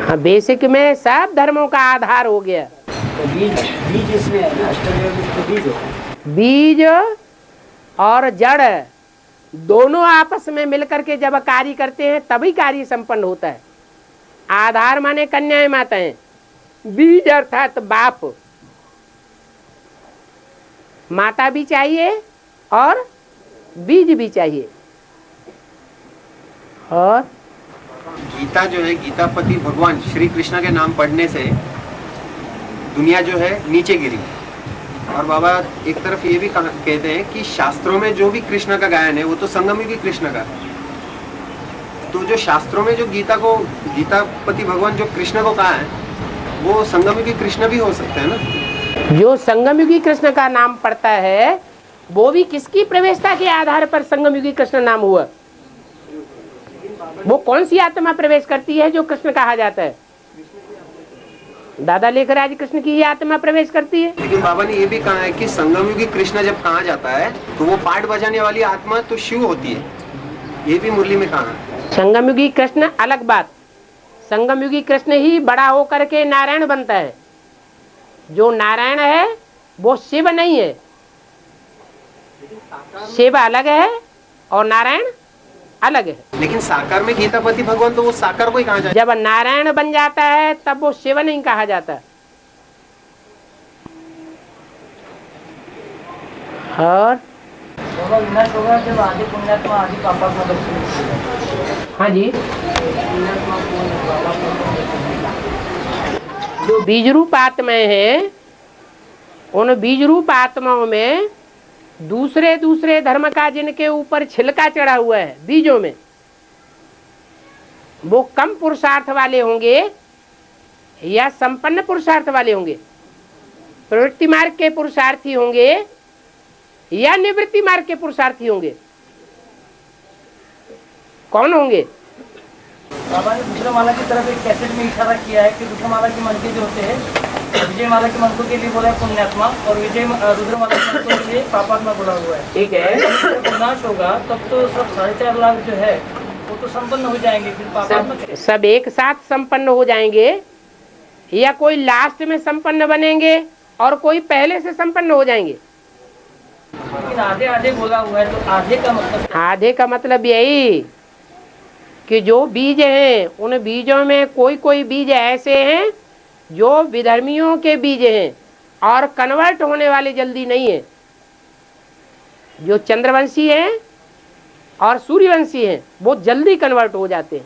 हाँ, बेसिक में सब धर्मों का आधार हो गया। तो बीज इसमें है ना, अष्टदेव में बीज होता है। बीज और जड़ दोनों आपस में मिलकर के जब कार्य करते हैं तभी कार्य संपन्न होता है। आधार माने कन्याएं माताएं, बीज अर्थात बाप, माता भी चाहिए और बीज भी चाहिए। और गीता जो है, गीतापति भगवान श्री कृष्ण के नाम पढ़ने से दुनिया जो है नीचे गिरी। और बाबा एक तरफ ये भी कहते हैं कि शास्त्रों में जो भी कृष्ण का गायन है वो तो संगमयुगी कृष्ण का है। तो जो शास्त्रों में जो गीता को, गीतापति भगवान जो कृष्ण को कहा है वो संगमयुगी कृष्ण भी हो सकते हैं ना। जो संगमयुगी कृष्ण का नाम पड़ता है वो भी किसकी प्रवेशता के आधार पर संगमयुगी कृष्ण नाम हुआ? वो कौन सी आत्मा प्रवेश करती है जो कृष्ण कहा जाता है? दादा लेकर आज कृष्ण की ही आत्मा प्रवेश करती है। लेकिन बाबा ने ये भी कहा है कि संगमयुगी कृष्ण जब कहा जाता है तो वो पाठ बजाने वाली आत्मा तो शिव होती है, ये भी मुरली में कहा है। संगमयुगी कृष्ण अलग बात, संगमयुगी कृष्ण ही बड़ा होकर के नारायण बनता है। जो नारायण है वो शिव नहीं है, शिव अलग है और नारायण अलग है। लेकिन साकार में गीतापति भगवान तो वो साकार को ही कहा जाता है। जब नारायण बन जाता है तब वो शिव नहीं कहा जाता। और विनाश होगा जब आदि पुण्यात्मा आदि पापात्मा हाँ जी, जो बीज रूप आत्माएं हैं उन बीज रूप आत्माओं में दूसरे दूसरे धर्म का जिनके ऊपर छिलका चढ़ा हुआ है बीजों में, वो कम पुरुषार्थ वाले होंगे या संपन्न पुरुषार्थ वाले होंगे? प्रवृत्ति मार्ग के पुरुषार्थी होंगे या निवृत्ति मार्ग के पुरुषार्थी होंगे? कौन होंगे? बाबा ने दूसरा माला की तरफ एक कैसेट में इशारा किया है कि दूसरा माला के मन के जो होते हैं, विजय माला के मनकों के लिए बोला है पुण्यात्मा और रुद्र माला के मनकों के लिए पापात्मा बोला हुआ है। ठीक है, जब विनाश होगा तब तो सब 4.5 लाख जो है वो तो संपन्न हो जाएंगे, फिर पापात्मा सब एक साथ संपन्न हो जाएंगे या कोई लास्ट में संपन्न बनेंगे और कोई पहले से संपन्न हो जाएंगे? लेकिन आधे आधे बोला हुआ है, तो आधे का मतलब, आधे का मतलब यही कि जो बीज हैं उन बीजों में कोई कोई बीज ऐसे हैं जो विधर्मियों के बीज हैं और कन्वर्ट होने वाले जल्दी नहीं है। जो चंद्रवंशी हैं और सूर्यवंशी हैं वो जल्दी कन्वर्ट हो जाते हैं।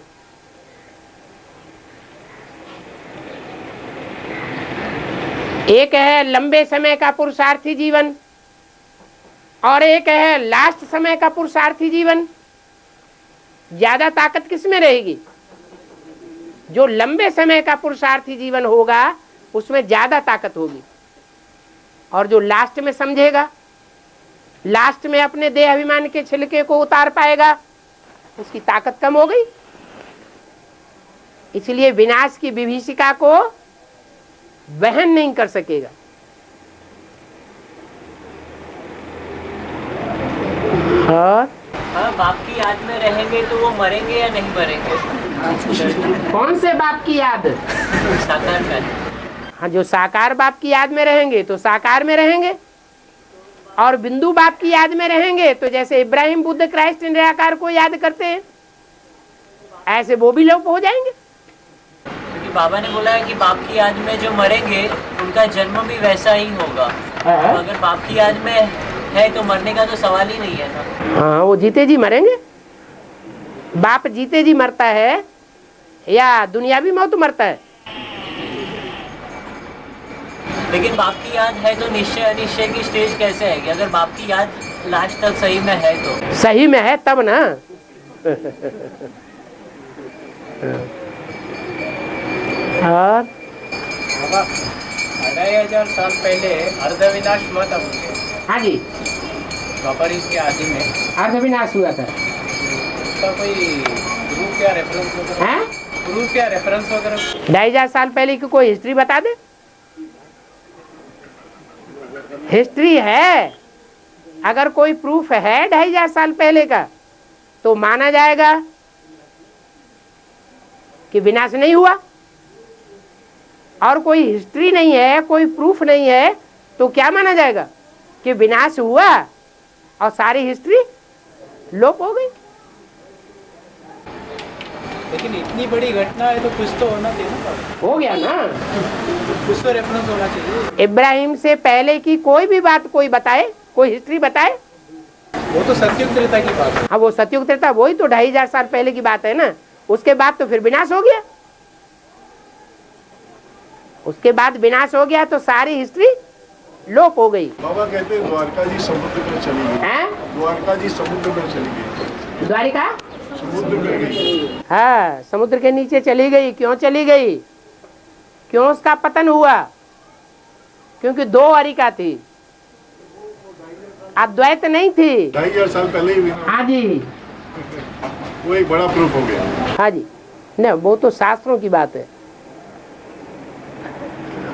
एक है लंबे समय का पुरुषार्थी जीवन और एक है लास्ट समय का पुरुषार्थी जीवन। ज्यादा ताकत किस में रहेगी? जो लंबे समय का पुरुषार्थी जीवन होगा उसमें ज्यादा ताकत होगी, और जो लास्ट में समझेगा, लास्ट में अपने देह अभिमान के छिलके को उतार पाएगा, उसकी ताकत कम हो गई। इसलिए विनाश की विभीषिका को वहन नहीं कर सकेगा। और बाप की याद में रहेंगे तो वो मरेंगे या नहीं मरेंगे? कौन से बाप की याद? साकार का। हाँ, जो साकार बाप की याद में रहेंगे तो साकार में रहेंगे, और बिंदु बाप की याद में रहेंगे तो जैसे इब्राहिम बुद्ध क्राइस्ट निराकार को याद करते हैं ऐसे वो भी लोप हो जाएंगे। क्योंकि बाबा ने बोला है कि बाप की याद में जो मरेंगे उनका जन्म भी वैसा ही होगा। तो अगर बाप की याद में है तो मरने का तो सवाल ही नहीं है ना। हाँ, वो जीते जी मरेंगे। बाप जीते जी मरता है या दुनियावी मौत मरता है? लेकिन बाप की याद है तो निश्चय अनिश्चय की स्टेज कैसे है? अगर बाप की याद लास्ट तक सही में है तो सही में है तब ना। और 2500 साल पहले अर्धविनाश हुआ था मुझे। हाँ जी, द्वापर युग के आदि में अर्धविनाश हुआ था। उसका कोई प्रूफ या रेफरेंस वगैरह? हैं? प्रूफ या रेफरेंस वगैरह? 2500 साल पहले की कोई हिस्ट्री बता दे। हिस्ट्री है, अगर कोई प्रूफ है 2500 साल पहले का तो माना जाएगा कि विनाश नहीं हुआ। और कोई हिस्ट्री नहीं है, कोई प्रूफ नहीं है, तो क्या माना जाएगा कि विनाश हुआ और सारी हिस्ट्री लोप हो गई। लेकिन इतनी बड़ी घटना है तो कुछ तो होना चाहिए ना, हो गया ना, कुछ तो रेफरेंस होना चाहिए। इब्राहिम से पहले की कोई भी बात कोई बताए, कोई हिस्ट्री बताए। वो तो सतयुग त्रेता की बात है। हाँ, वो सतयुग त्रेता, वही तो 2500 साल पहले की बात है ना। उसके बाद तो फिर विनाश हो गया, उसके बाद विनाश हो गया तो सारी हिस्ट्री लोप हो गई। बाबा कहते हैं द्वारका जी समुद्र में चली गई। हैं? द्वारका जी समुद्र में चली गई। द्वारिका समुद्र में गई। हाँ, समुद्र के नीचे चली गई। क्यों चली गई? क्यों उसका पतन हुआ? क्योंकि दो अरिका थी, अद्वैत नहीं थी। 2500 साल पहले ही हाँ जी, वो एक बड़ा प्रूफ हो गया। हाँ जी, न वो तो शास्त्रों की बात है।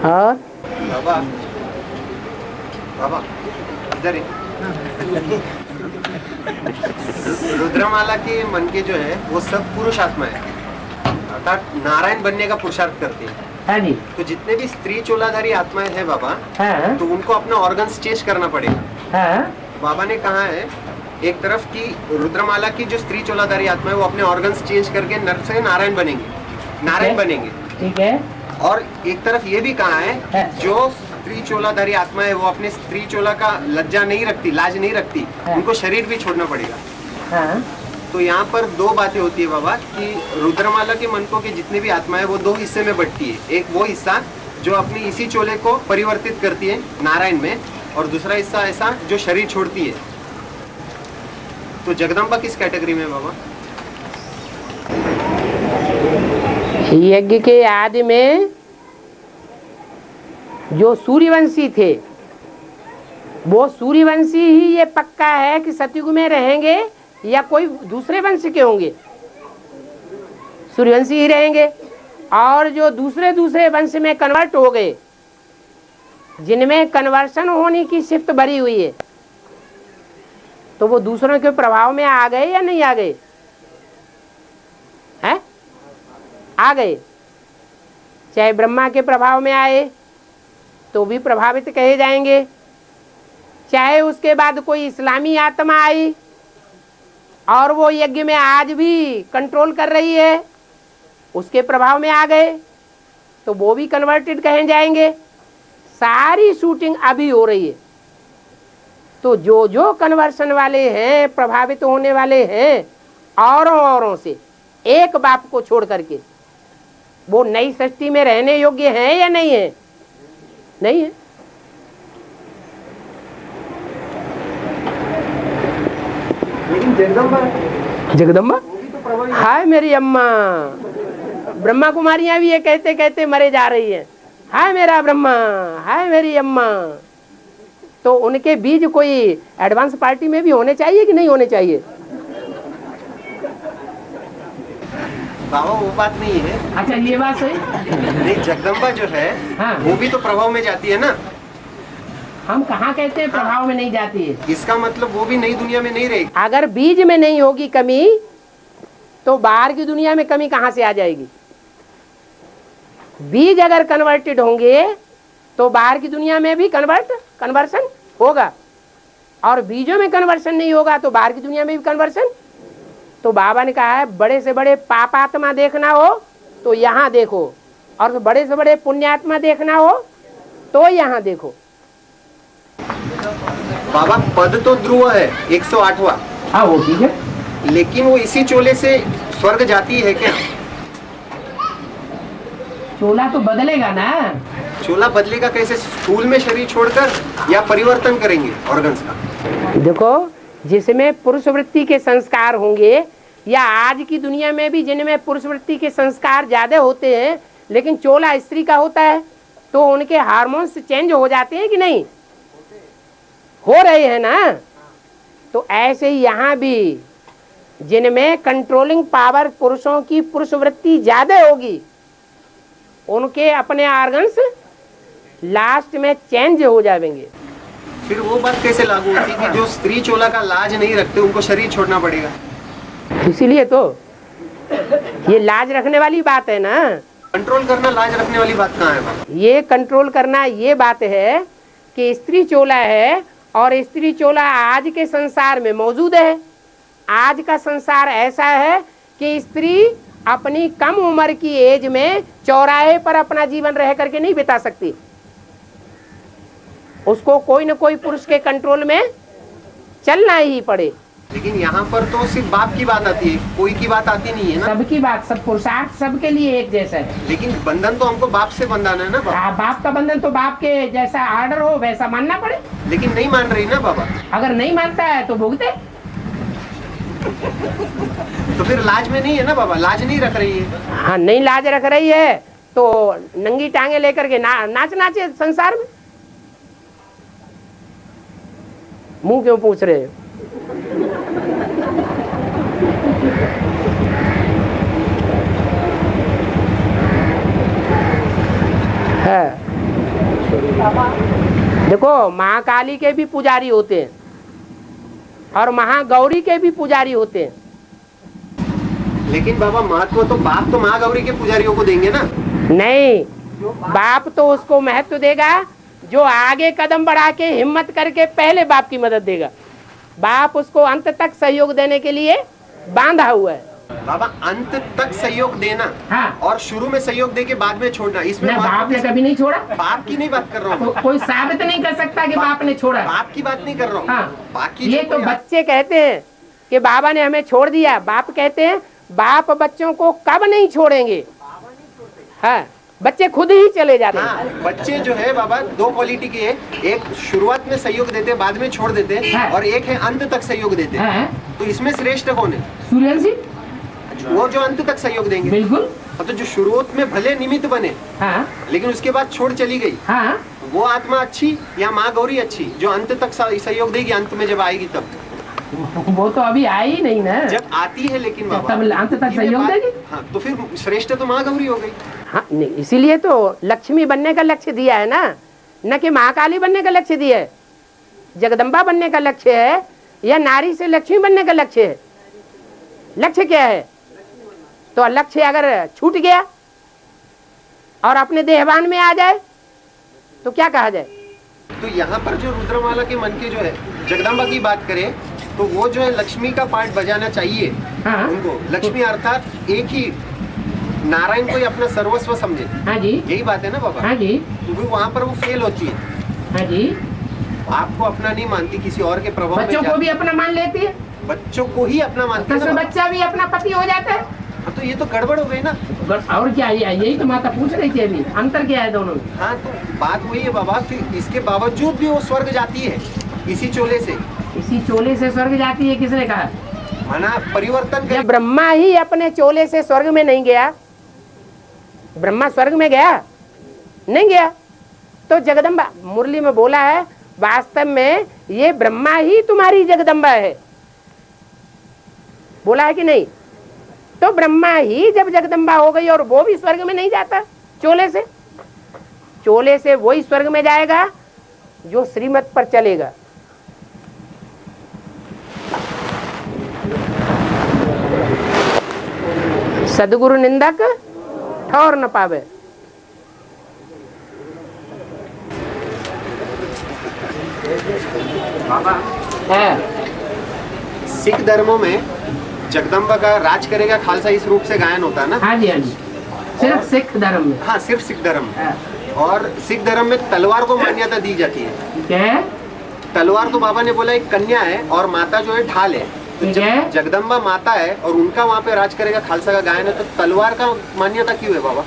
और बाबा, बाबा इधर ही। रुद्रमाला के मन के जो है वो सब पुरुष आत्मा है, अर्थात नारायण बनने का पुरुषार्थ करती है। हाँ जी, तो जितने भी स्त्री चोलाधारी आत्माएं हैं बाबा, हाँ तो उनको अपना ऑर्गन्स चेंज करना पड़ेगा। हाँ, बाबा ने कहा है एक तरफ की रुद्रमाला की जो स्त्री चोलाधारी आत्मा है वो अपने ऑर्गन्स चेंज करके नर से नारायण बनेंगे, नारायण बनेंगे। ठीक है। और एक तरफ ये भी कहा है हाँ। जो स्त्री चोलाधारी आत्मा है वो अपने स्त्री चोला का लज्जा नहीं रखती, लाज नहीं रखती, हाँ। उनको शरीर भी छोड़ना पड़ेगा। हाँ, तो यहाँ पर दो बातें होती है बाबा कि रुद्रमाला के मनकों की जितनी भी आत्मा है वो दो हिस्से में बंटती है। एक वो हिस्सा जो अपनी इसी चोले को परिवर्तित करती है नारायण में, और दूसरा हिस्सा ऐसा जो शरीर छोड़ती है। तो जगदम्बा किस कैटेगरी में है बाबा? यज्ञ के आदि में जो सूर्यवंशी थे, वो सूर्यवंशी ही ये पक्का है कि सतयुग में रहेंगे या कोई दूसरे वंश के होंगे। सूर्यवंशी ही रहेंगे। और जो दूसरे दूसरे वंश में कन्वर्ट हो गए, जिनमें कन्वर्शन होने की शिफ्ट भरी हुई है, तो वो दूसरों के प्रभाव में आ गए या नहीं आ गए? हैं? आ गए। चाहे ब्रह्मा के प्रभाव में आए तो भी प्रभावित कहे जाएंगे, चाहे उसके बाद कोई इस्लामी आत्मा आई और वो यज्ञ में आज भी कंट्रोल कर रही है, उसके प्रभाव में आ गए तो वो भी कन्वर्टेड कहे जाएंगे। सारी शूटिंग अभी हो रही है। तो जो जो कन्वर्शन वाले हैं, प्रभावित होने वाले हैं औरों से, एक बाप को छोड़ करके, वो नई सृष्टि में रहने योग्य हैं या नहीं है? नहीं है। लेकिन जगदम्बा जगदम्बा, हाय मेरी अम्मा। ब्रह्मा कुमारियां भी ये कहते कहते मरे जा रही हैं, हाय मेरा ब्रह्मा, हाय मेरी अम्मा। तो उनके बीज कोई एडवांस पार्टी में भी होने चाहिए कि नहीं होने चाहिए? बाबा वो बात नहीं है। अच्छा, ये बात सही। नहीं, जगदम्बा जो है हाँ। वो भी तो प्रभाव में जाती है ना। हम कहाँ कहते हैं प्रभाव में नहीं जाती है? इसका मतलब वो भी नई दुनिया में नहीं रहेगी। अगर बीज में नहीं होगी कमी, तो बाहर की दुनिया में कमी कहाँ से आ जाएगी? बीज अगर कन्वर्टेड होंगे तो बाहर की दुनिया में भी कन्वर्सन होगा, और बीजों में कन्वर्सन नहीं होगा तो बाहर की दुनिया में भी कन्वर्सन। तो बाबा ने कहा है बड़े से बड़े पापात्मा देखना हो तो यहाँ देखो, और बड़े से बड़े पुण्यात्मा देखना हो तो यहाँ देखो। बाबा पद तो ध्रुव है 108वां, हाँ वो ठीक है, लेकिन वो इसी चोले से स्वर्ग जाती है क्या? चोला तो बदलेगा ना। चोला बदलेगा कैसे? स्थूल में शरीर छोड़कर, या परिवर्तन करेंगे ऑर्गन्स का? देखो, जिसमें पुरुष वृत्ति के संस्कार होंगे, या आज की दुनिया में भी जिनमें पुरुष वृत्ति के संस्कार ज्यादा होते हैं लेकिन चोला स्त्री का होता है, तो उनके हार्मोन्स चेंज हो जाते हैं कि नहीं? हो रहे हैं ना। तो ऐसे ही यहाँ भी जिनमें कंट्रोलिंग पावर पुरुषों की पुरुष वृत्ति ज्यादा होगी, उनके अपने ऑर्गन्स लास्ट में चेंज हो जाएंगे। फिर वो बात कैसे लागू होती कि जो स्त्री चोला का लाज नहीं रखते उनको शरीर छोड़ना पड़ेगा? इसीलिए तो ये लाज रखने वाली बात है ना। कंट्रोल करना लाज रखने वाली बात कहाँ है बाबा? ये कंट्रोल करना ये बात है कि स्त्री चोला है और स्त्री चोला आज के संसार में मौजूद है। आज का संसार ऐसा है कि स्त्री अपनी कम उम्र की एज में चौराहे पर अपना जीवन रह करके नहीं बिता सकती। उसको कोई न कोई पुरुष के कंट्रोल में चलना ही पड़े। लेकिन यहाँ पर तो सिर्फ बाप की बात आती है, कोई की बात आती नहीं है ना। सबकी बात, सब पुरुषार्थ सबके लिए एक जैसा है। लेकिन बंधन तो हमको बाप से बंधाना है ना बाबा। बाप का बंधन तो बाप के जैसा आर्डर हो वैसा मानना पड़े। लेकिन नहीं मान रही ना बाबा। अगर नहीं मानता है तो भुगते। तो फिर लाज में नहीं है ना बाबा, लाज नहीं रख रही है। हाँ, नहीं लाज रख रही है तो नंगी टांगे लेकर के नाच नाचे संसार में। मुंह क्यों पूछ रहे हो? है देखो, महाकाली के भी पुजारी होते हैं और महागौरी के भी पुजारी होते हैं। लेकिन बाबा महत्व तो बाप तो महागौरी के पुजारियों को देंगे ना। नहीं, बाप तो उसको महत्व देगा जो आगे कदम बढ़ा के हिम्मत करके पहले बाप की मदद देगा। बाप उसको अंत तक सहयोग देने के लिए बांधा हुआ है। बाबा अंत तक सहयोग देना, हाँ। और शुरू में सहयोग दे के बाद में छोड़ना, इसमें बाप ने कभी नहीं छोड़ा। बाप की नहीं बात कर रहा हूँ। कोई साबित नहीं कर सकता कि बाप ने छोड़ा। बाप की बात नहीं कर रहा हूँ। हाँ। बाकी ये तो बच्चे कहते हैं कि बाबा ने हमें छोड़ दिया। बाप कहते हैं बाप बच्चों को कब नहीं छोड़ेंगे। हाँ, बच्चे खुद ही चले जाते हैं। हाँ, बच्चे जो है बाबा दो क्वालिटी के है, एक शुरुआत में सहयोग देते बाद में छोड़ देते हैं, हाँ। और एक है अंत तक सहयोग देते हैं। हाँ। तो इसमें श्रेष्ठ कौन है? सूर्यवंशी वो जो अंत तक सहयोग देंगे। बिल्कुल। और तो जो शुरुआत में भले निमित्त बने, हाँ। लेकिन उसके बाद छोड़ चली गई, हाँ। वो आत्मा अच्छी या माँ गौरी अच्छी जो अंत तक सहयोग देगी? अंत में जब आएगी तब। वो तो अभी आई ही नहीं ना। जब आती है लेकिन बाबा तब अंत तक सहयोग देगी। हाँ, तो फिर श्रेष्ठ तो माँ गौरी हो गई। हाँ, नहीं, इसीलिए तो लक्ष्मी बनने का लक्ष्य दिया है ना, न कि महाकाली बनने का लक्ष्य दिया है। जगदम्बा बनने का लक्ष्य है या नारी से लक्ष्मी बनने का लक्ष्य है? लक्ष्य क्या है? तो लक्ष्य अगर छूट गया और अपने देहवान में आ जाए तो क्या कहा जाए? तो यहाँ पर जो रुद्रमाला के मन के जो है जगदम्बा की बात करें तो वो जो है लक्ष्मी का पार्ट बजाना चाहिए। हाँ। उनको लक्ष्मी अर्थात एक ही नारायण को ही अपना सर्वस्व समझे। हाँ जी। यही बात है ना बाबा? हाँ जी। तो फिर वहाँ पर वो फेल होती है। हाँ जी। आपको अपना नहीं मानती, किसी और के प्रभाव में बच्चों को भी अपना मान लेती है। बच्चों को ही अपना मानती है तो ना बाबा? बच्चा भी अपना पति हो जाता है। हाँ, तो ये तो गड़बड़ हो गई ना। और क्या, यही तो माता पूछ रही थी अभी, अंतर क्या है दोनों में? हाँ, तो बात वही है बाबा। फिर इसके बावजूद भी वो स्वर्ग जाती है इसी चोले से। इसी चोले से स्वर्ग जाती है, किसने कहा? माना परिवर्तन जब ब्रह्मा ही अपने चोले से स्वर्ग में नहीं गया, ब्रह्मा स्वर्ग में गया नहीं गया, तो जगदम्बा मुरली में बोला है वास्तव में ये ब्रह्मा ही तुम्हारी जगदम्बा है, बोला है कि नहीं? तो ब्रह्मा ही जब जगदम्बा हो गई और वो भी स्वर्ग में नहीं जाता चोले से, चोले से वही स्वर्ग में जाएगा जो श्रीमत पर चलेगा। सदगुरु निंदक ठौर न पावे। सिख धर्मों में जगदम्बा का राज करेगा खालसा इस रूप से गायन होता है ना? हाँ जी, हाँ जी, सिर्फ सिख धर्म में। हाँ, सिर्फ सिख धर्म में। हाँ। और सिख धर्म में तलवार को मान्यता दी जाती है। क्या है? तलवार तो बाबा ने बोला एक कन्या है और माता जो है ढाल है। तो ठीक है। जब जगदम्बा माता है और उनका वहाँ पे राज करेगा खालसा का गायन है, तो तलवार का मान्यता क्यों है बाबा?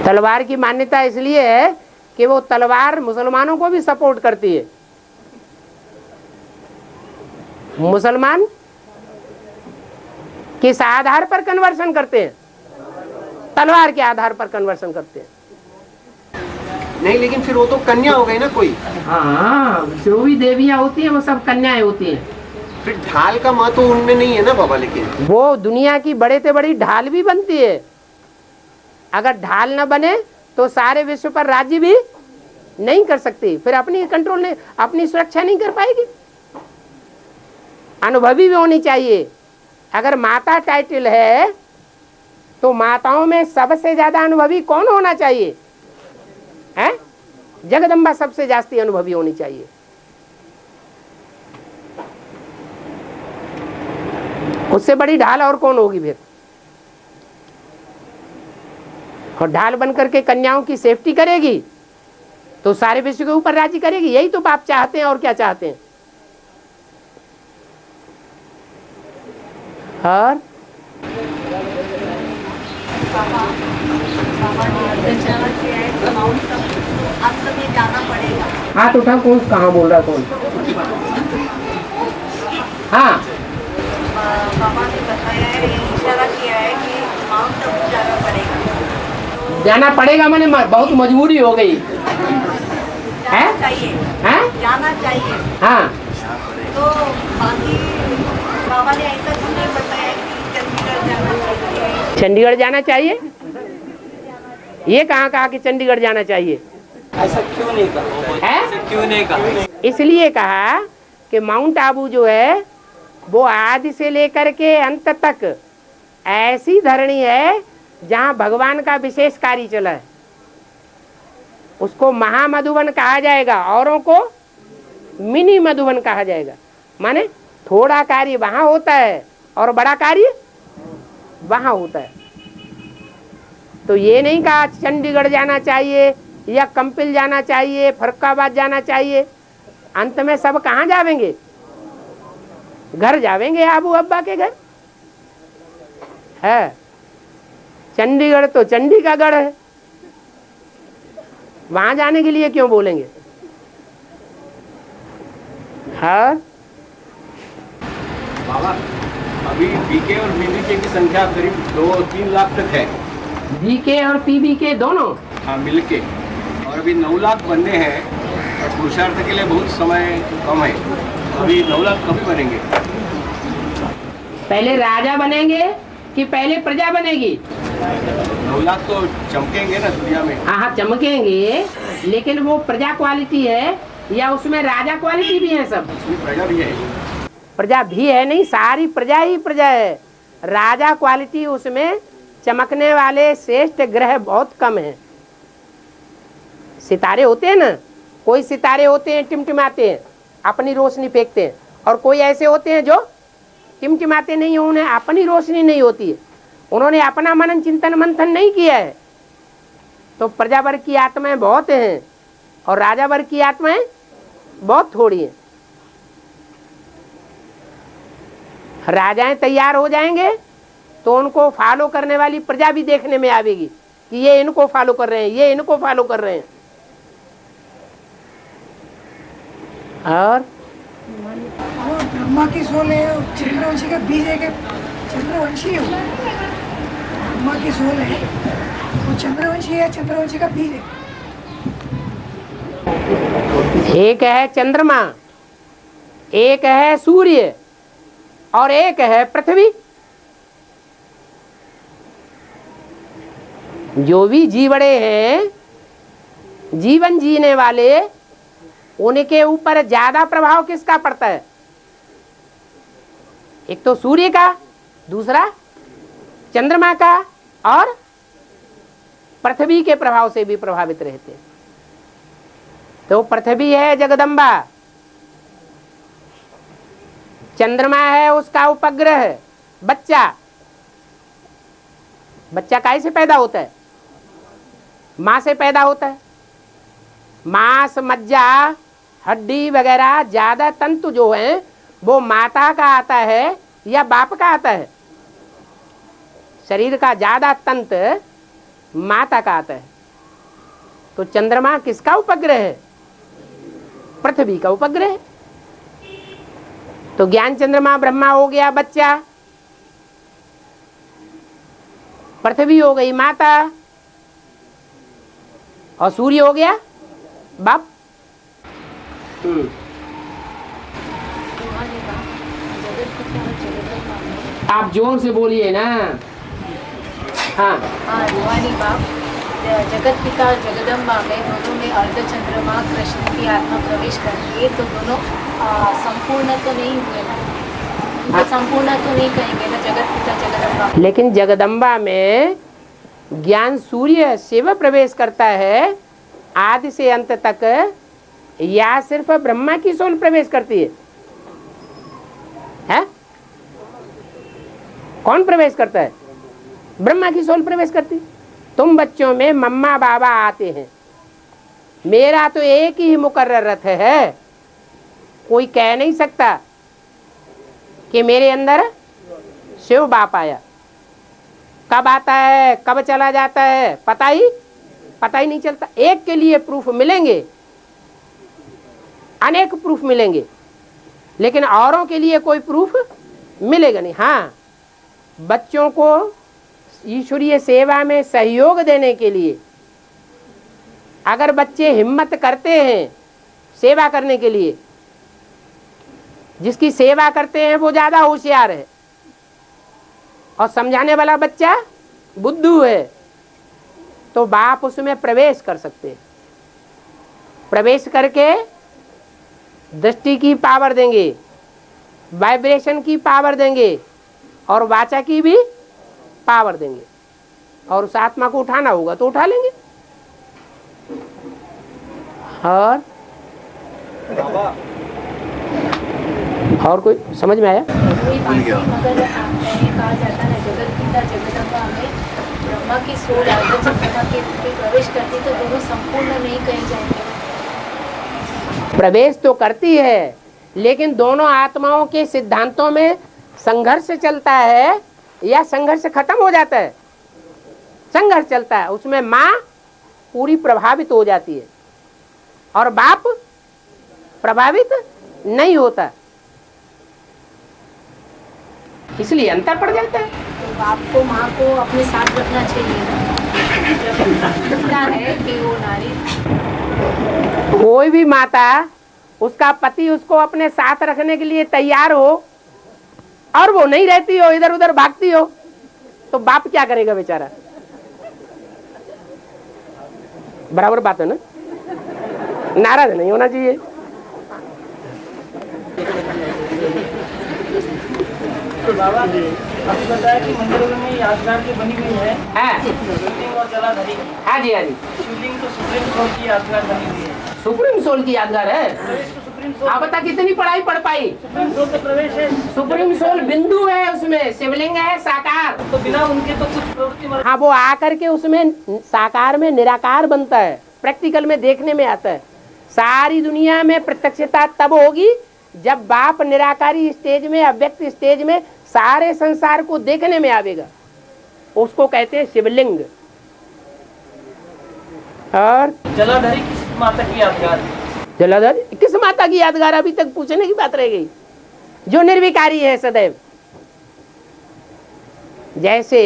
तलवार की मान्यता इसलिए है कि वो तलवार मुसलमानों को भी सपोर्ट करती है। मुसलमान किस आधार पर कन्वर्शन करते हैं? तलवार के आधार पर कन्वर्शन करते हैं। नहीं, लेकिन फिर वो तो कन्या हो गई ना कोई। हाँ, जो भी देवियां होती हैं वो सब कन्याएं होती हैं। फिर ढाल का महत्व उनमें नहीं है ना बाबा? लेकिन वो दुनिया की बड़े से बड़ी ढाल भी बनती है। अगर ढाल न बने तो सारे विश्व पर राज्य भी नहीं कर सकती, फिर अपनी कंट्रोल नहीं, अपनी सुरक्षा नहीं कर पाएगी। अनुभवी भी होनी चाहिए। अगर माता टाइटल है तो माताओं में सबसे ज्यादा अनुभवी कौन होना चाहिए? हैं? जगदम्बा सबसे जास्ती अनुभवी होनी चाहिए। उससे बड़ी ढाल और कौन होगी फिर? और ढाल बन करके कन्याओं की सेफ्टी करेगी तो सारे विश्व के ऊपर राज्य करेगी। यही तो बाप चाहते हैं, और क्या चाहते हैं? और हाथ उठा, कौन कहाँ बोल रहा, कौन? हाँ, पापा ने बताया है, इशारा किया है कि माउंट आबू जाना पड़ेगा। जाना पड़ेगा मैंने बहुत मजबूरी हो गई है? चाहिए, हैं? जाना चाहिए। हाँ, तो बाकी बाबा ने ऐसा क्यों नहीं बताया कि चंडीगढ़ जाना चाहिए? चंडीगढ़ जाना चाहिए? ये कहाँ कहा कि चंडीगढ़ जाना चाहिए? ऐसा क्यों नहीं कहा? है? क्यों नहीं कहा? इसलिए कहा कि माउंट आबू जो है वो आदि से लेकर के अंत तक ऐसी धरणी है जहाँ भगवान का विशेष कार्य चला है। उसको महामधुबन कहा जाएगा, औरों को मिनी मधुबन कहा जाएगा। माने थोड़ा कार्य वहां होता है और बड़ा कार्य वहां होता है। तो ये नहीं कहा चंडीगढ़ जाना चाहिए या कंपिल जाना चाहिए, फरुखाबाद जाना चाहिए। अंत में सब कहाँ जावेंगे? घर जावेंगे, आबू अब्बा के घर है। चंडीगढ़ तो चंडी का गढ़ है, वहां जाने के लिए क्यों बोलेंगे? हाँ, बाबा अभी बीके और बीबीके की संख्या करीब 2-3 लाख तक है। बीके और पीबीके दोनों? हाँ, मिलके। और अभी 9 लाख बनने हैं और पुरुषार्थ के लिए बहुत समय कम है। अभी 9 लाख कभी बनेंगे? पहले राजा बनेंगे कि पहले प्रजा बनेगी? 9 लाख तो चमकेंगे ना दुनिया में। हाँ, चमकेंगे, लेकिन वो प्रजा क्वालिटी है या उसमें राजा क्वालिटी भी है? सब उसमें प्रजा भी है। प्रजा भी है नहीं, सारी प्रजा ही प्रजा है। राजा क्वालिटी उसमें चमकने वाले श्रेष्ठ ग्रह बहुत कम है। सितारे होते हैं ना, कोई सितारे होते हैं टिमटिमाते हैं, अपनी रोशनी फेंकते हैं, और कोई ऐसे होते हैं जो टिमटिमाते नहीं, उन्हें अपनी रोशनी नहीं होती है, उन्होंने अपना मनन चिंतन मंथन नहीं किया है। तो प्रजा वर्ग की आत्माएं बहुत हैं और राजा वर्ग की आत्माएं बहुत थोड़ी हैं। राजाएं तैयार हो जाएंगे तो उनको फॉलो करने वाली प्रजा भी देखने में आवेगी कि ये इनको फॉलो कर रहे हैं, ये इनको फॉलो कर रहे हैं। और वो ब्रह्मा की सोल है, चंद्रवंशी का बीज है, चंद्रवंशी है। ब्रह्मा की सोल है, वो चंद्रवंशी है, चंद्रवंशी का बीज है। एक है चंद्रमा, एक है सूर्य और एक है पृथ्वी। जो भी जीवड़े हैं, जीवन जीने वाले, उनके ऊपर ज्यादा प्रभाव किसका पड़ता है? एक तो सूर्य का, दूसरा चंद्रमा का, और पृथ्वी के प्रभाव से भी प्रभावित रहते हैं। तो पृथ्वी है जगदम्बा, चंद्रमा है उसका उपग्रह बच्चा। बच्चा काहे से पैदा होता है? माँ से पैदा होता है। मांस, मज्जा, हड्डी वगैरह ज्यादा तंतु जो है वो माता का आता है या बाप का आता है? शरीर का ज्यादा तंत्र माता का आता है। तो चंद्रमा किसका उपग्रह है? पृथ्वी का उपग्रह है। तो ज्ञान चंद्रमा ब्रह्मा हो गया बच्चा, पृथ्वी हो गई माता, और सूर्य हो गया बाप। आप जोर से बोलिए ना। हाँ, रुहानी बाप, जगत पिता जगदम्बा में दोनों में अर्धचंद्रमा कृष्ण की आत्मा प्रवेश करती है, तो दोनों संपूर्ण तो नहीं हुए ना। तो संपूर्ण तो नहीं कहेंगे ना, जगत पिता जगदम्बा। लेकिन जगदम्बा में ज्ञान सूर्य शिव प्रवेश करता है आदि से अंत तक, या सिर्फ ब्रह्मा की सोल प्रवेश करती है? कौन प्रवेश करता है? ब्रह्मा की सोल प्रवेश करती। तुम बच्चों में मम्मा बाबा आते हैं, मेरा तो एक ही मुकर्रर रथ है। कोई कह नहीं सकता कि मेरे अंदर शिव बाप आया। कब आता है कब चला जाता है पता ही नहीं चलता। एक के लिए प्रूफ मिलेंगे, अनेक प्रूफ मिलेंगे, लेकिन औरों के लिए कोई प्रूफ मिलेगा नहीं। हाँ, बच्चों को ईश्वरीय सेवा में सहयोग देने के लिए अगर बच्चे हिम्मत करते हैं सेवा करने के लिए, जिसकी सेवा करते हैं वो ज्यादा होशियार है और समझाने वाला बच्चा बुद्धू है, तो बाप उसमें प्रवेश कर सकते हैं। प्रवेश करके दृष्टि की पावर देंगे, वाइब्रेशन की पावर देंगे और वाचा की भी पावर देंगे, और उस आत्मा को उठाना होगा तो उठा लेंगे। और कोई समझ में आया? वही बात है, मगर कहा जाता है जगत पिता जगदम्बा में ब्रह्मा की सोल आदि चंद्रमा के रूप में प्रवेश करती, तो दोनों संपूर्ण नहीं कहे जाएंगे। प्रवेश तो करती है, लेकिन दोनों आत्माओं के सिद्धांतों में संघर्ष चलता है या संघर्ष खत्म हो जाता है? संघर्ष चलता है। उसमें माँ पूरी प्रभावित हो जाती है और बाप प्रभावित नहीं होता, इसलिए अंतर पड़ जाता है। तो बाप को माँ को अपने साथ रखना चाहिए ना, जब पता है कि वो नारी। कोई भी माता, उसका पति उसको अपने साथ रखने के लिए तैयार हो और वो नहीं रहती हो, इधर उधर भागती हो, तो बाप क्या करेगा बेचारा? बराबर बात है ना? नाराज नहीं होना चाहिए। तो बाबा अभी बताया कि मंदिरों में यादगार जो बनी हुई है, हाँ शिवलिंग और जलाधरी। हाँ जी, हाँ जी। शिवलिंग तो सुप्रीम कोर्ट की यादगार बनी हुई है। सुप्रीम सोल की यादगार है। प्रवेश तो सुप्रीम कोर्ट, आप बता कितनी पढ़ाई पढ़ पाई? सुप्रीम कोर्ट का प्रवेश है। सुप्रीम सोल बिंदु है, उसमें शिवलिंग है साकार। तो बिना उनके तो कुछ प्रवृत्ति हाँ, वो आकर के उसमें साकार में निराकार बनता है, प्रैक्टिकल में देखने में आता है। सारी दुनिया में प्रत्यक्षता तब होगी जब बाप निराकारी स्टेज में, अव्यक्त स्टेज में सारे संसार को देखने में आवेगा। उसको कहते हैं शिवलिंग। और जलाधरी किस माता की यादगार है? जलाधर किस माता की यादगार? अभी तक पूछने की बात रह गई। जो निर्विकारी है सदैव। जैसे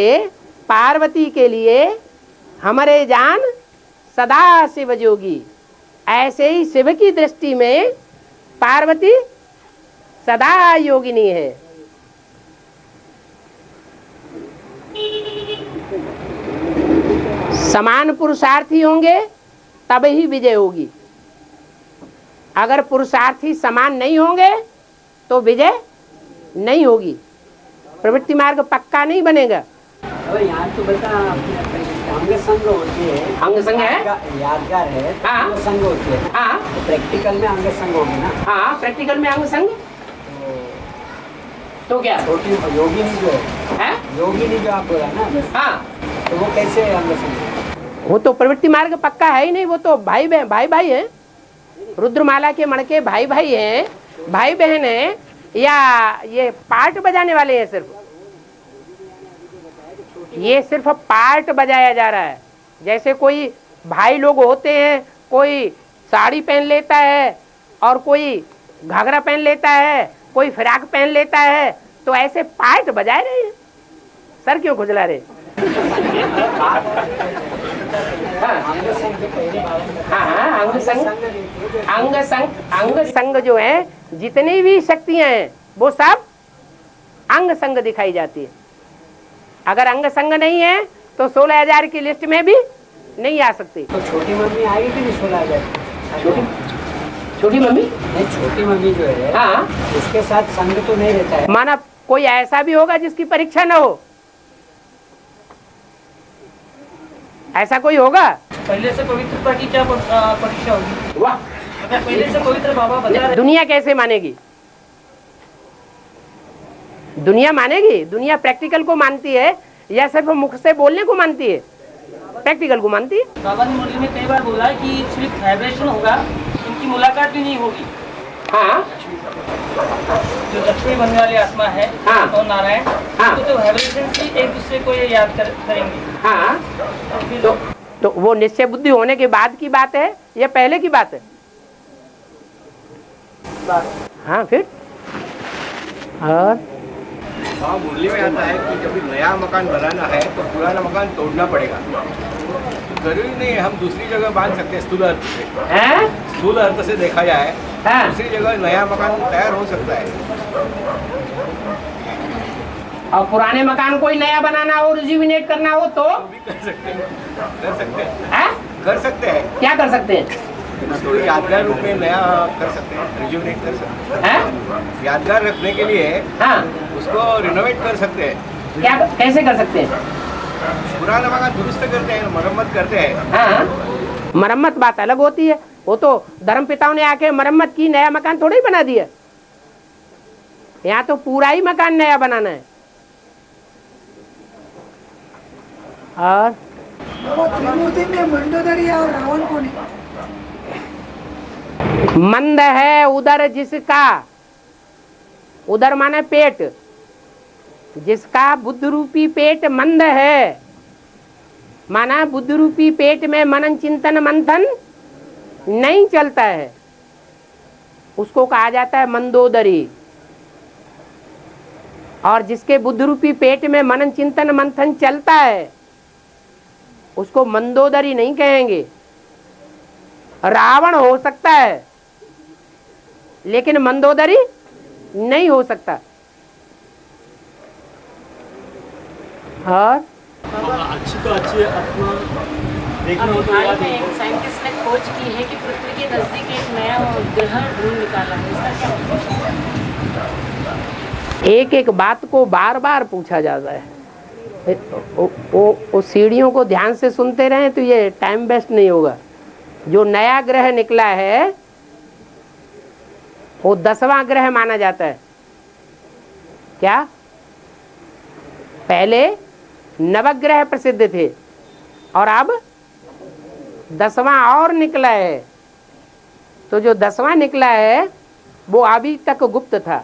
पार्वती के लिए हमारे जान सदा शिव जोगी, ऐसे ही शिव की दृष्टि में पार्वती सदा योगिनी है। समान पुरुषार्थी होंगे तब ही विजय होगी। अगर पुरुषार्थी समान नहीं होंगे तो विजय नहीं होगी, प्रवृत्ति मार्ग पक्का नहीं बनेगा। यहाँ तो बेटा अंग संग होती है, अंग संग है, यादगार है। हाँ। अंग संग होती है। हाँ, तो प्रैक्टिकल में अंग संग होगी ना। हाँ, प्रैक्टिकल में अंग संग। तो क्या छोटी योगिनी जो है, योगिनी जो आप बोला ना, हाँ, तो वो कैसे अंग संग? वो तो प्रवृत्ति मार्ग पक्का है ही नहीं। वो तो भाई भाई है, रुद्रमाला के मणके भाई भाई हैं, भाई बहन है, या ये पार्ट बजाने वाले हैं? सिर्फ ये सिर्फ पार्ट बजाया जा रहा है। जैसे कोई भाई लोग होते हैं, कोई साड़ी पहन लेता है और कोई घाघरा पहन लेता है, कोई फ्रॉक पहन लेता है, तो ऐसे पार्ट बजाए रहे हैं। सर क्यों खुजला रहे? हाँ, अंग संग जो है, जितनी भी शक्तियां हैं वो सब अंग संग दिखाई जाती है। अगर अंग संग नहीं है तो 16,000 की लिस्ट में भी नहीं आ सकती। तो छोटी मम्मी आएगी कि नहीं 16,000? छोटी मम्मी? नहीं, छोटी मम्मी जो है हाँ, उसके साथ संग तो नहीं रहता है। माना कोई ऐसा भी होगा जिसकी परीक्षा न हो, ऐसा कोई होगा? पहले से पवित्रता की क्या परीक्षा होगी? वाह, अगर पहले से पवित्र बाबा बता रहे दुनिया कैसे मानेगी? दुनिया मानेगी? दुनिया प्रैक्टिकल को मानती है या सिर्फ मुख से बोलने को मानती है? प्रैक्टिकल को मानती है। बाबा ने मुरली में कई बार बोला है कि सिर्फ वाइब्रेशन होगा, इनकी मुलाकात भी नहीं होगी। हाँ, जो लक्ष्मी बनने वाली आत्मा है हाँ। और नारायण, हाँ। तो वाइब्रेशन से एक दूसरे को ये याद करेंगे। हाँ, और फिर तो वो निश्चय बुद्धि होने के बाद की बात है या पहले की बात है? हाँ, फिर और हाँ, मुरली में आता है कि जब भी नया मकान बनाना है तो पुराना मकान तोड़ना पड़ेगा। जरूरी नहीं है हम दूसरी जगह बांध सकते हैं। स्थूल अर्थ से, हैं? स्थूल अर्थ से देखा जाए हाँ। दूसरी जगह नया मकान तैयार हो सकता है। और पुराने मकान कोई नया बनाना हो, रिजुविनेट करना हो तो वो भी कर सकते हैं, कर सकते हैं, हैं? कर सकते हैं। क्या कर सकते हैं? उसको यादगार रूप में नया कर सकते हैं, रिजुविनेट कर सकते हैं। हैं? यादगार रखने के लिए हाँ, उसको रिनोवेट कर सकते हैं। क्या कैसे कर सकते हैं? पुराना मकान दुरुस्त करते हैं, मरम्मत करते हैं। हाँ, मरम्मत बात अलग होती है। वो तो धर्म पिताओं ने आके मरम्मत की, नया मकान थोड़ा ही बना दिया। यहाँ तो पूरा ही मकान नया बनाना है। और वो त्रिमूर्ति में मंडोदरी और रावण कौन है? मंद है उदर जिसका, उदर माने पेट, जिसका बुद्ध रूपी पेट मंद है, माना बुद्ध रूपी पेट में मनन चिंतन मंथन नहीं चलता है, उसको कहा जाता है मंदोदरी। और जिसके बुद्ध रूपी पेट में मनन चिंतन मंथन चलता है उसको मंदोदरी नहीं कहेंगे। रावण हो सकता है लेकिन मंदोदरी नहीं हो सकता। और अच्छी तो अच्छी आत्मा देखना हो तो हाल में एक साइंटिस्ट ने खोज की है कि पृथ्वी के नजदीक एक नया ग्रह ढूंढ निकाला है। इसका क्या मतलब? एक एक बात को बार बार पूछा जाता है। वो सीढ़ियों को ध्यान से सुनते रहें तो ये टाइम वेस्ट नहीं होगा। जो नया ग्रह निकला है वो 10वां ग्रह माना जाता है। क्या? पहले नवग्रह प्रसिद्ध थे और अब 10वां और निकला है। तो जो 10वां निकला है वो अभी तक गुप्त था,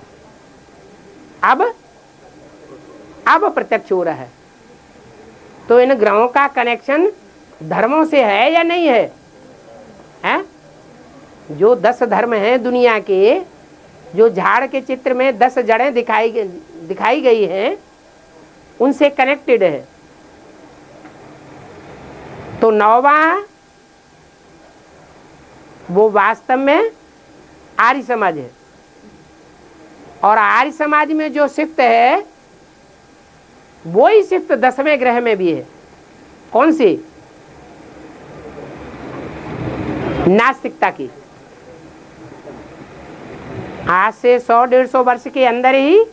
अब प्रत्यक्ष हो रहा है। तो इन ग्रहों का कनेक्शन धर्मों से है या नहीं है? हैं? जो 10 धर्म हैं दुनिया के, जो झाड़ के चित्र में 10 जड़ें दिखाई गई हैं, उनसे कनेक्टेड है। तो 9वां वो वास्तव में आर्य समाज है। और आर्य समाज में जो शिफ्ट है वो ही शिफ्ट 10वें ग्रह में भी है। कौन सी? नास्तिकता की। आज से 100-150 वर्ष के अंदर ही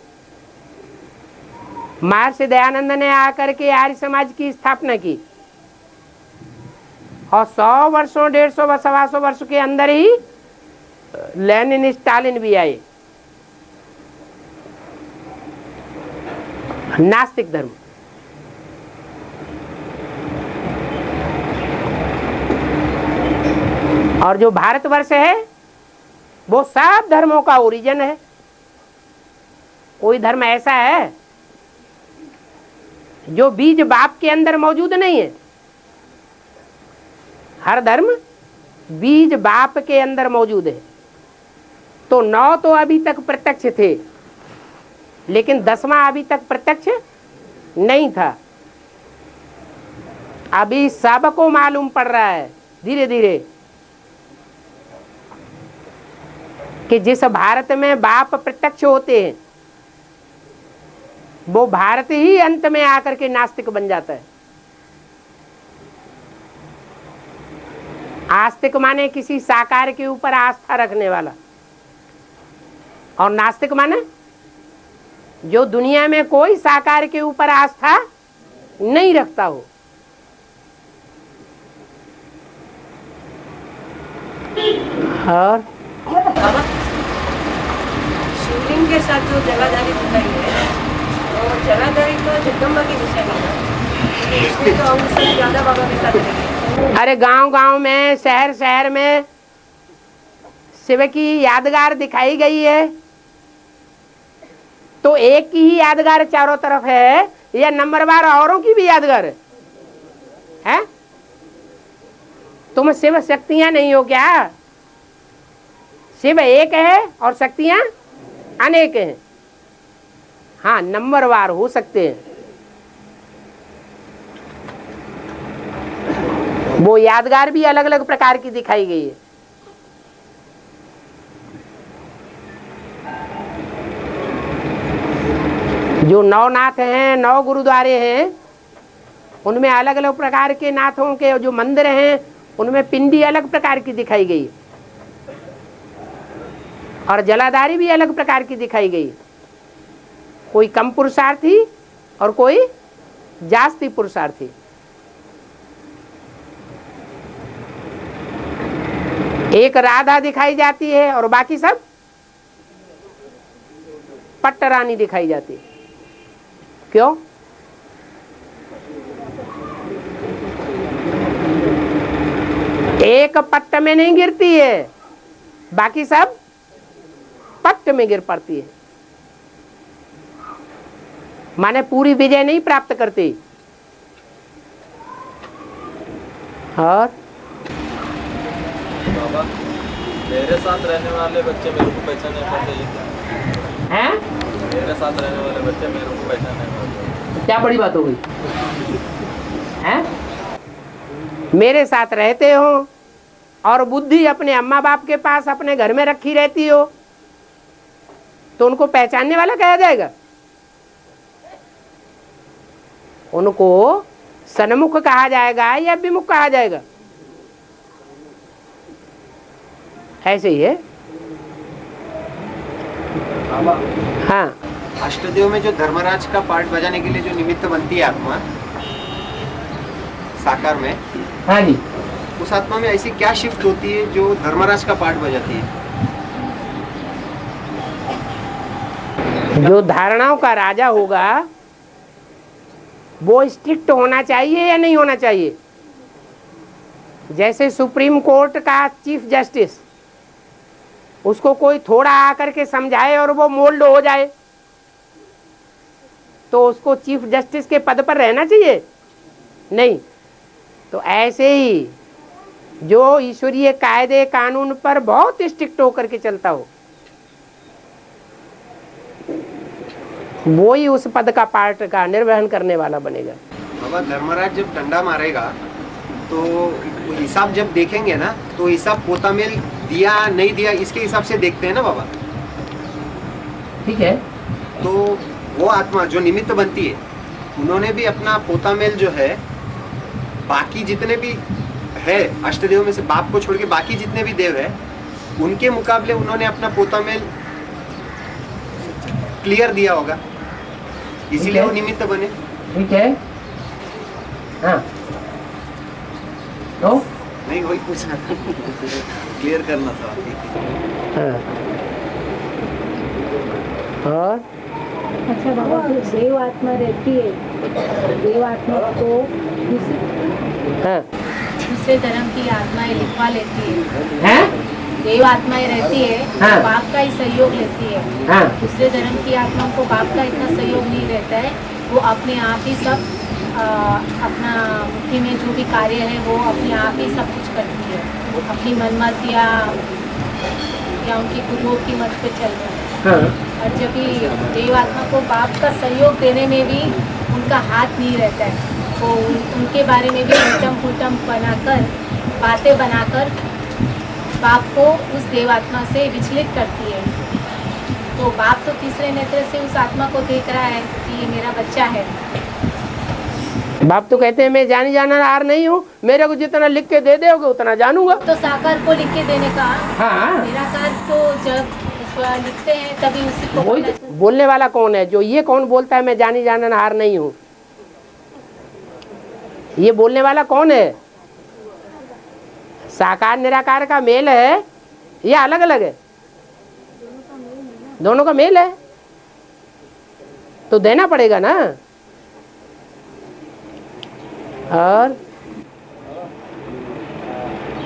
महर्षि दयानंद ने आकर के आर्य समाज की स्थापना की और 100 वर्षों 150 125 वर्ष के अंदर ही लेनिन स्टालिन भी आए। नास्तिक धर्म। और जो भारतवर्ष है वो सब धर्मों का ओरिजिन है। कोई धर्म ऐसा है जो बीज बाप के अंदर मौजूद नहीं है। हर धर्म बीज बाप के अंदर मौजूद है। तो 9 तो अभी तक प्रत्यक्ष थे लेकिन 10वां अभी तक प्रत्यक्ष नहीं था। अभी सबको मालूम पड़ रहा है धीरे धीरे कि जिस भारत में बाप प्रत्यक्ष होते हैं वो भारत ही अंत में आकर के नास्तिक बन जाता है। आस्तिक माने किसी साकार के ऊपर आस्था रखने वाला, और नास्तिक माने जो दुनिया में कोई साकार के ऊपर आस्था नहीं रखता हो। और शिवलिंग के साथ जो जलाधारी दिखाई है, और जलाधारी तो जगदम्बा की निशानी है, इसमें तो अंश ज्यादा बाबा के साथ रहेंगे। अरे गांव गांव में, शहर शहर में शिव की यादगार दिखाई गई है, तो एक की ही यादगार चारों तरफ है या नंबरवार औरों की भी यादगार है? तुम शिव शक्तियां नहीं हो क्या? शिव एक है और शक्तियां अनेक हैं। हाँ, नंबरवार हो सकते हैं। वो यादगार भी अलग अलग प्रकार की दिखाई गई है। जो 9 नाथ हैं, 9 गुरुद्वारे हैं, उनमें अलग अलग प्रकार के नाथों के जो मंदिर हैं, उनमें पिंडी अलग प्रकार की दिखाई गई और जलाधारी भी अलग प्रकार की दिखाई गई। कोई कम पुरुषार्थी और कोई जास्ती पुरुषार्थी। एक राधा दिखाई जाती है और बाकी सब पट्ट रानी दिखाई जाती है। क्यों? एक पट्ट में नहीं गिरती है, बाकी सब पट्ट में गिर पड़ती है, माने पूरी विजय नहीं प्राप्त करती। और बाबा, मेरे साथ रहने वाले बच्चे मेरे को पहचान नहीं पाते, ये क्या हैं? मेरे साथ रहने वाले बच्चे मेरे को पहचान नहीं पाते, क्या बड़ी बात हो गई? हैं? मेरे साथ रहते हो और बुद्धि अपने अम्मा बाप के पास अपने घर में रखी रहती हो, तो उनको पहचानने वाला कहा जाएगा? उनको सन्मुख कहा जाएगा या विमुख कहा जाएगा? ऐसे ही है। हाँ, अष्टदेव में जो धर्मराज का पार्ट बजाने के लिए जो निमित्त बनती है आत्मा साकार में, हाँ जी, उस आत्मा में ऐसी क्या शिफ्ट होती है जो धर्मराज का पार्ट बजाती है? जो धारणाओं का राजा होगा वो स्ट्रिक्ट होना चाहिए या नहीं होना चाहिए? जैसे सुप्रीम कोर्ट का चीफ जस्टिस, उसको कोई थोड़ा आकर के समझाए और वो मोल्ड हो जाए, तो उसको चीफ जस्टिस के पद पर रहना चाहिए? नहीं। तो ऐसे ही जो ईश्वरीय कायदे कानून पर बहुत स्ट्रिक्ट होकर के चलता हो, वो ही उस पद का पार्ट का निर्वहन करने वाला बनेगा। बाबा, धर्मराज जब डंडा मारेगा तो हिसाब जब देखेंगे ना, तो हिसाब पोता मेल दिया नहीं दिया इसके हिसाब से देखते हैं ना बाबा। ठीक है। तो वो आत्मा जो निमित्त बनती है, उन्होंने भी अपना पोता मेल जो है, बाकी जितने भी है अष्टदेव में से बाप को छोड़ के बाकी जितने भी देव है, उनके मुकाबले उन्होंने अपना पोता मेल क्लियर दिया होगा, इसीलिए वो निमित्त बने। ठीक है। हाँ, तो नहीं, वही पूछना था, क्लियर करना था। हाँ। और अच्छा बाबा, जो देव आत्मा रहती है, देव आत्मा को दूसरे धर्म की आत्माएं लिखवा लेती है। देव आत्माएं रहती है, तो बाप का ही सहयोग लेती है। दूसरे धर्म की आत्माओं को बाप का इतना सहयोग नहीं रहता है, वो अपने आप ही सब अपना मुट्ठी में जो भी कार्य है वो अपने आप ही सब कुछ करती है, अपनी मनमत या उनकी गुरुओं की मत पे चल रहा है। और जब भी देव आत्मा को बाप का सहयोग देने में भी उनका हाथ नहीं रहता है, वो उनके बारे में भी उल्टम पुल्टम बनाकर बातें बनाकर बाप को उस देव आत्मा से विचलित करती है। तो बाप तो तीसरे नेत्र से उस आत्मा को देख रहा है कि ये मेरा बच्चा है, बाप तो कहते हैं मैं जानी जानहार नहीं हूँ, मेरे को जितना लिख के दे दोगे उतना जानूंगा। तो साकार को लिख के देने का, हाँ, निराकार तो जब लिखते हैं तभी उसी को वही तो, बोलने वाला कौन है? जो ये कौन बोलता है मैं जानी जानहार नहीं हूँ? ये बोलने वाला कौन है? साकार निराकार का मेल है या अलग अलग है? दोनों का मेल है तो देना पड़ेगा ना। और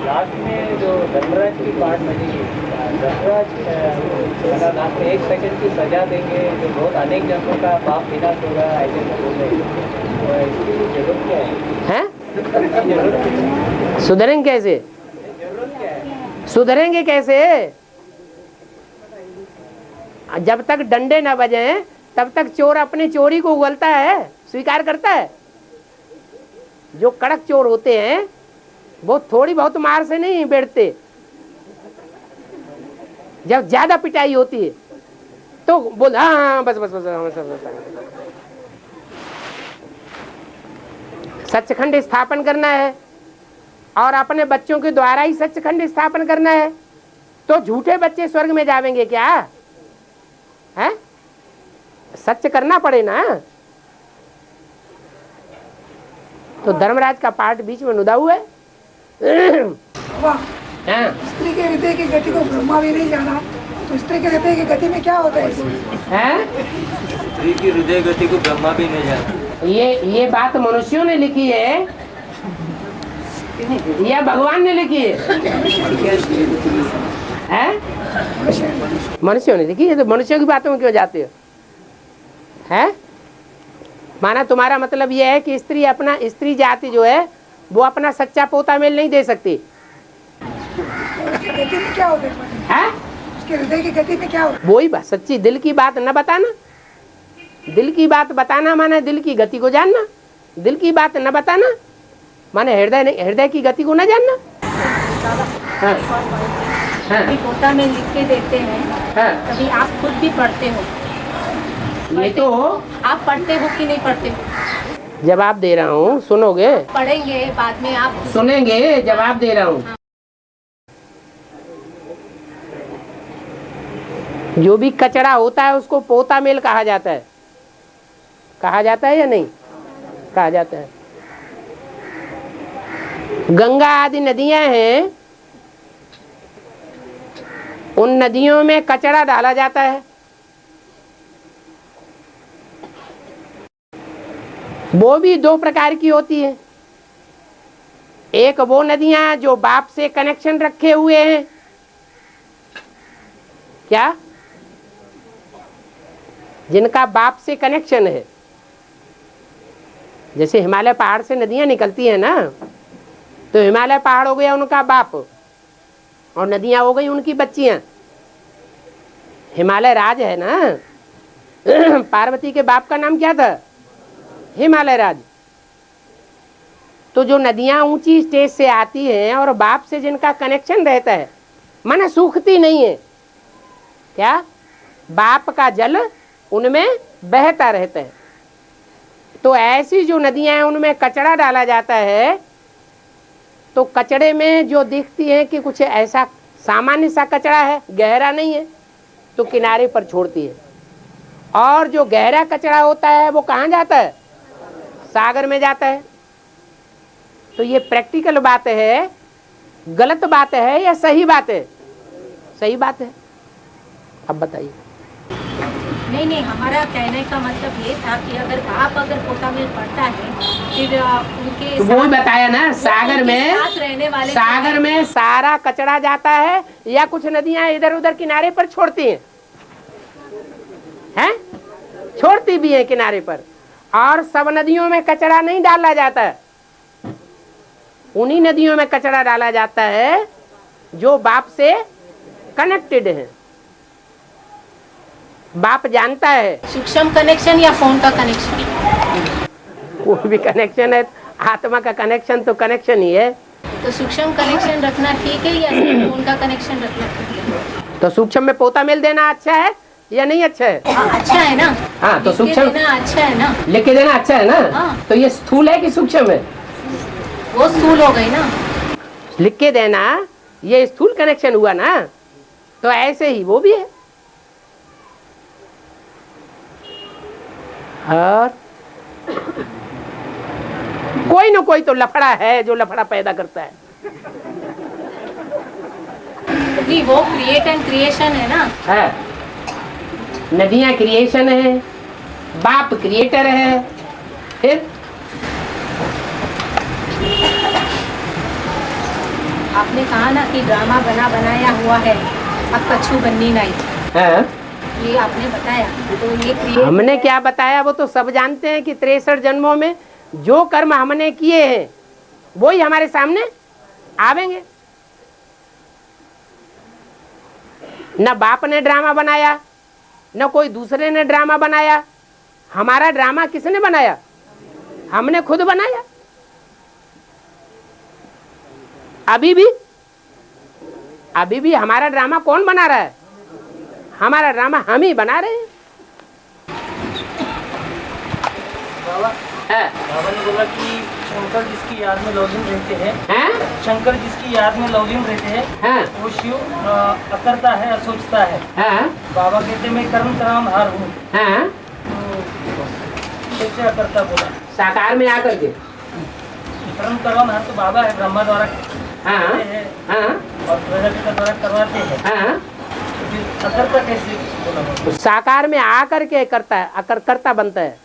लास्ट में जो धनराज की बात बनी, धनराज लास्ट में 1 सेकंड की सजा देंगे जो बहुत अनेक जनों का पाप विनाश होगा, ऐसे बोल रहे हैं। तो इसकी जरूरत क्या है? सुधरेंगे कैसे? सुधरेंगे कैसे? जब तक डंडे न बजे तब तक चोर अपनी चोरी को उगलता है, स्वीकार करता है। जो कड़क चोर होते हैं वो थोड़ी बहुत मार से नहीं बैठते, जब ज्यादा पिटाई होती है तो बोल हाँ बस बस बस, बस। सचखंड स्थापन करना है और अपने बच्चों के द्वारा ही सचखंड स्थापन करना है, तो झूठे बच्चे स्वर्ग में जावेंगे क्या? है सच करना पड़े ना। तो धर्मराज का पाठ बीच में नुदा हुआ है। स्त्री के हृदय की गति को ब्रह्मा भी नहीं जाना, तो स्त्री के हृदय की गति में क्या होता है? स्त्री की हृदय गति को ब्रह्मा भी नहीं जाना। ये बात मनुष्यों ने लिखी है या भगवान ने लिखी है? मनुष्यों ने लिखी है। तो मनुष्यों की बातों में क्यों जाते हो? है माना तुम्हारा मतलब यह है कि स्त्री जाति जो है वो अपना सच्चा पोता मेल नहीं दे सकती। गति में क्या होता है? उसके हृदय की गति में क्या होता है? वही बात, सच्ची दिल की बात न बताना। दिल की बात बताना माना दिल की गति को जानना। दिल की बात न बताना माने हृदय की गति को न जानना। पोता में लिख के देते हैं, कभी आप खुद भी पढ़ते हो? ये तो आप पढ़ते हो कि नहीं पढ़ते? जवाब दे रहा हूँ, सुनोगे? पढ़ेंगे बाद में, आप सुनेंगे, जवाब दे रहा हूँ। जो भी कचरा होता है उसको पोता मेल कहा जाता है। कहा जाता है या नहीं कहा जाता है? गंगा आदि नदियां हैं, उन नदियों में कचरा डाला जाता है। वो भी 2 प्रकार की होती है। एक वो नदियां जो बाप से कनेक्शन रखे हुए हैं, क्या जिनका बाप से कनेक्शन है। जैसे हिमालय पहाड़ से नदियां निकलती हैं ना, तो हिमालय पहाड़ हो गया उनका बाप और नदियां हो गई उनकी बच्चियां। हिमालय राज है ना। पार्वती के बाप का नाम क्या था? हिमालय राज। तो जो नदियां ऊंची स्टेज से आती हैं और बाप से जिनका कनेक्शन रहता है, माना सूखती नहीं है, क्या बाप का जल उनमें बहता रहता है। तो ऐसी जो नदियां हैं उनमें कचरा डाला जाता है, तो कचड़े में जो दिखती है कि कुछ ऐसा सामान्य सा कचरा है, गहरा नहीं है, तो किनारे पर छोड़ती है। और जो गहरा कचरा होता है वो कहाँ जाता है? सागर में जाता है। तो ये प्रैक्टिकल बात है, गलत बात है या सही बात है? सही बात है। अब बताइए। नहीं, हमारा कहने का मतलब ये था कि अगर बाप पोता में पढ़ता है, फिर उनके तो वो ही बताया ना, सागर में सारा कचरा जाता है या कुछ नदियां इधर उधर किनारे पर छोड़ती हैं? छोड़ती भी है किनारे पर। और सब नदियों में कचरा नहीं डाला जाता है, उन्हीं नदियों में कचरा डाला जाता है जो बाप से कनेक्टेड है। बाप जानता है। सूक्ष्म कनेक्शन या फोन का कनेक्शन? कोई भी कनेक्शन है, आत्मा का कनेक्शन तो कनेक्शन ही है। तो सूक्ष्म कनेक्शन रखना ठीक है या फोन का कनेक्शन रखना ठीक है? तो सूक्ष्म में पोता मेल देना अच्छा है या नहीं अच्छा है? अच्छा है ना। हाँ तो लिख के सूक्ष्म देना अच्छा है ना। लिख के देना अच्छा है ना। हाँ। तो ये स्थूल है कि सूक्ष्म है? वो स्थूल हो गई ना। लिख के देना ये स्थूल कनेक्शन हुआ ना। तो ऐसे ही वो भी है। और कोई ना कोई तो लफड़ा है जो लफड़ा पैदा करता है। नहीं, वो क्रिएट एंड क्रिएशन है ना। है नदियां क्रिएशन है, बाप क्रिएटर है। फिर आपने कहा ना कि ड्रामा बना बनाया हुआ है, अब कछु बननी नहीं। है ये आपने बताया, तो ये क्रिएट। हमने क्या बताया वो तो सब जानते हैं कि 63 जन्मों में जो कर्म हमने किए हैं वो ही हमारे सामने आवेंगे। न बाप ने ड्रामा बनाया, न कोई दूसरे ने ड्रामा बनाया। हमारा ड्रामा किसने बनाया? हमने खुद बनाया। अभी भी हमारा ड्रामा कौन बना रहा है? हमारा ड्रामा हम ही बना रहे हैं। बाबा ने बोला कि शंकर जिसकी याद में लौलीन रहते हैं, शंकर जिसकी याद में लौलीन रहते हैं, वो शिव अकरता है, असोचता है। बाबा कहते मैं कर्म कराम हार हूँ। कैसे अकरता बोला? साकार में आकर के कर्म कराम हार तो बाबा है, ब्रह्मा द्वारा और प्रजापिता द्वारा करवाते हैं। अकर्ता कैसे बोला? साकार में आकर के करता है, कर्ता बनता है।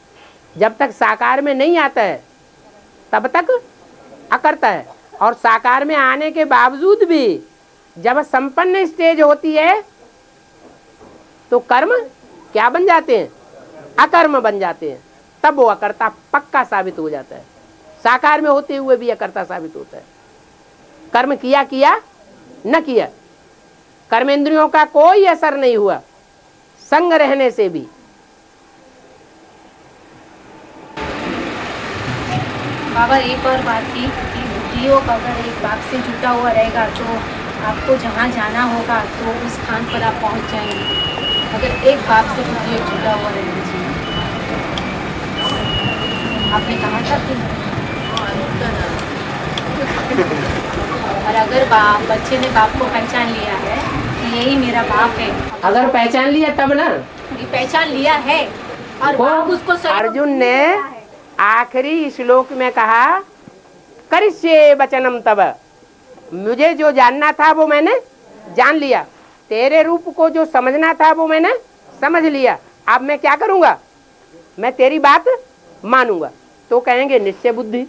जब तक साकार में नहीं आता है तब तक अकर्ता है। और साकार में आने के बावजूद भी जब संपन्न स्टेज होती है तो कर्म क्या बन जाते हैं? अकर्म बन जाते हैं। तब वो अकर्ता पक्का साबित हो जाता है। साकार में होते हुए भी अकर्ता साबित होता है। कर्म किया न किया, कर्मेंद्रियों का कोई असर नहीं हुआ संग रहने से भी। बाबा एक और बात थी कि बुद्धियोग अगर एक बाप से जुटा हुआ रहेगा तो आपको जहाँ जाना होगा तो उस स्थान पर आप पहुँच जाएंगे। अगर एक बाप से बुद्धियोग जुटा हुआ रहना चाहिए। आपने कहा था कि और अगर बच्चे ने बाप को पहचान लिया है कि यही मेरा बाप है, अगर पहचान लिया तब ना, ये पहचान लिया है और बाप उसको अर्जुन ने आखिरी श्लोक में कहा करिष्ये वचनम तब, मुझे जो जानना था वो मैंने जान लिया, तेरे रूप को जो समझना था वो मैंने समझ लिया। अब मैं क्या करूंगा? मैं तेरी बात मानूंगा। तो कहेंगे निश्चय बुद्धि।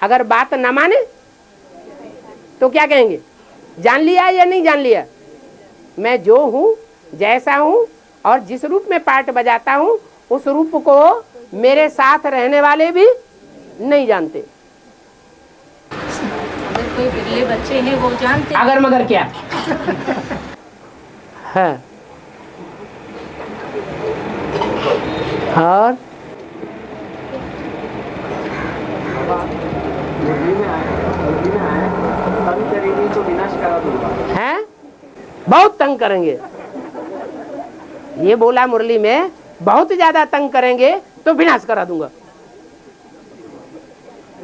अगर बात न माने तो क्या कहेंगे? जान लिया या नहीं जान लिया? मैं जो हूँ, जैसा हूँ और जिस रूप में पार्ट बजाता हूँ उस रूप को मेरे साथ रहने वाले भी नहीं जानते। अगर कोई बिरले बच्चे हैं वो जानते। अगर मगर क्या है? और तो विनाश करा दूंगा। है बहुत तंग करेंगे। ये बोला मुरली में, बहुत ज्यादा तंग करेंगे तो विनाश करा दूंगा।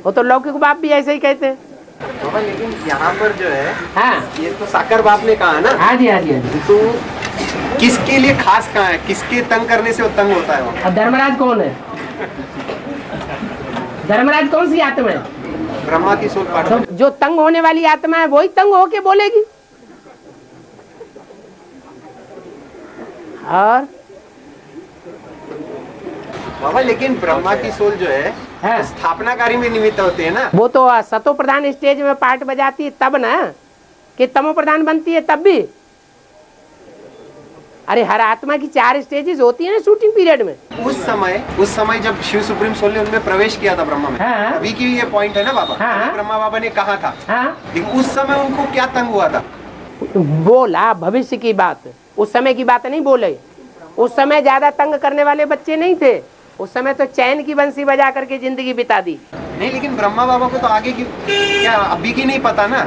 वो तो लौकिक बाप भी ऐसे ही कहते हैं। बाबा लेकिन यहाँ पर जो है, हाँ ये तो साकर बाप ने कहा ना। हाँ जी हाँ जी हाँ जी। तो किसके लिए खास कहा है? किसके तंग करने से वो तंग होता है? वो अब धर्मराज कौन है? धर्मराज कौन सी आत्मा है? ब्रह्मा की सोल पाठ। तो जो तंग होने वाली आत्मा है वही तंग होके बोलेगी। और बाबा लेकिन ब्रह्मा की सोल जो है स्थापना कार्य में निमित्त होते हैं ना। वो तो सतो प्रधान स्टेज में पार्ट बजाती है तब ना, कि तमो प्रधान बनती है तब भी। अरे हर आत्मा की 4 स्टेजेस होती है ना शूटिंग पीरियड में। उस समय जब शिव सुप्रीम सोल ने उनमें प्रवेश किया था ब्रह्मा में, अभी की ये पॉइंट है ना बाबा। ब्रह्मा बाबा ने कहा था, लेकिन उस समय उनको क्या तंग हुआ था? बोला भविष्य की बात, उस समय की बात नहीं बोले। उस समय ज्यादा तंग करने वाले बच्चे नहीं थे। उस समय तो चैन की बंसी बजा करके जिंदगी बिता दी। नहीं, लेकिन ब्रह्मा बाबा को तो आगे की क्या अभी की नहीं पता ना।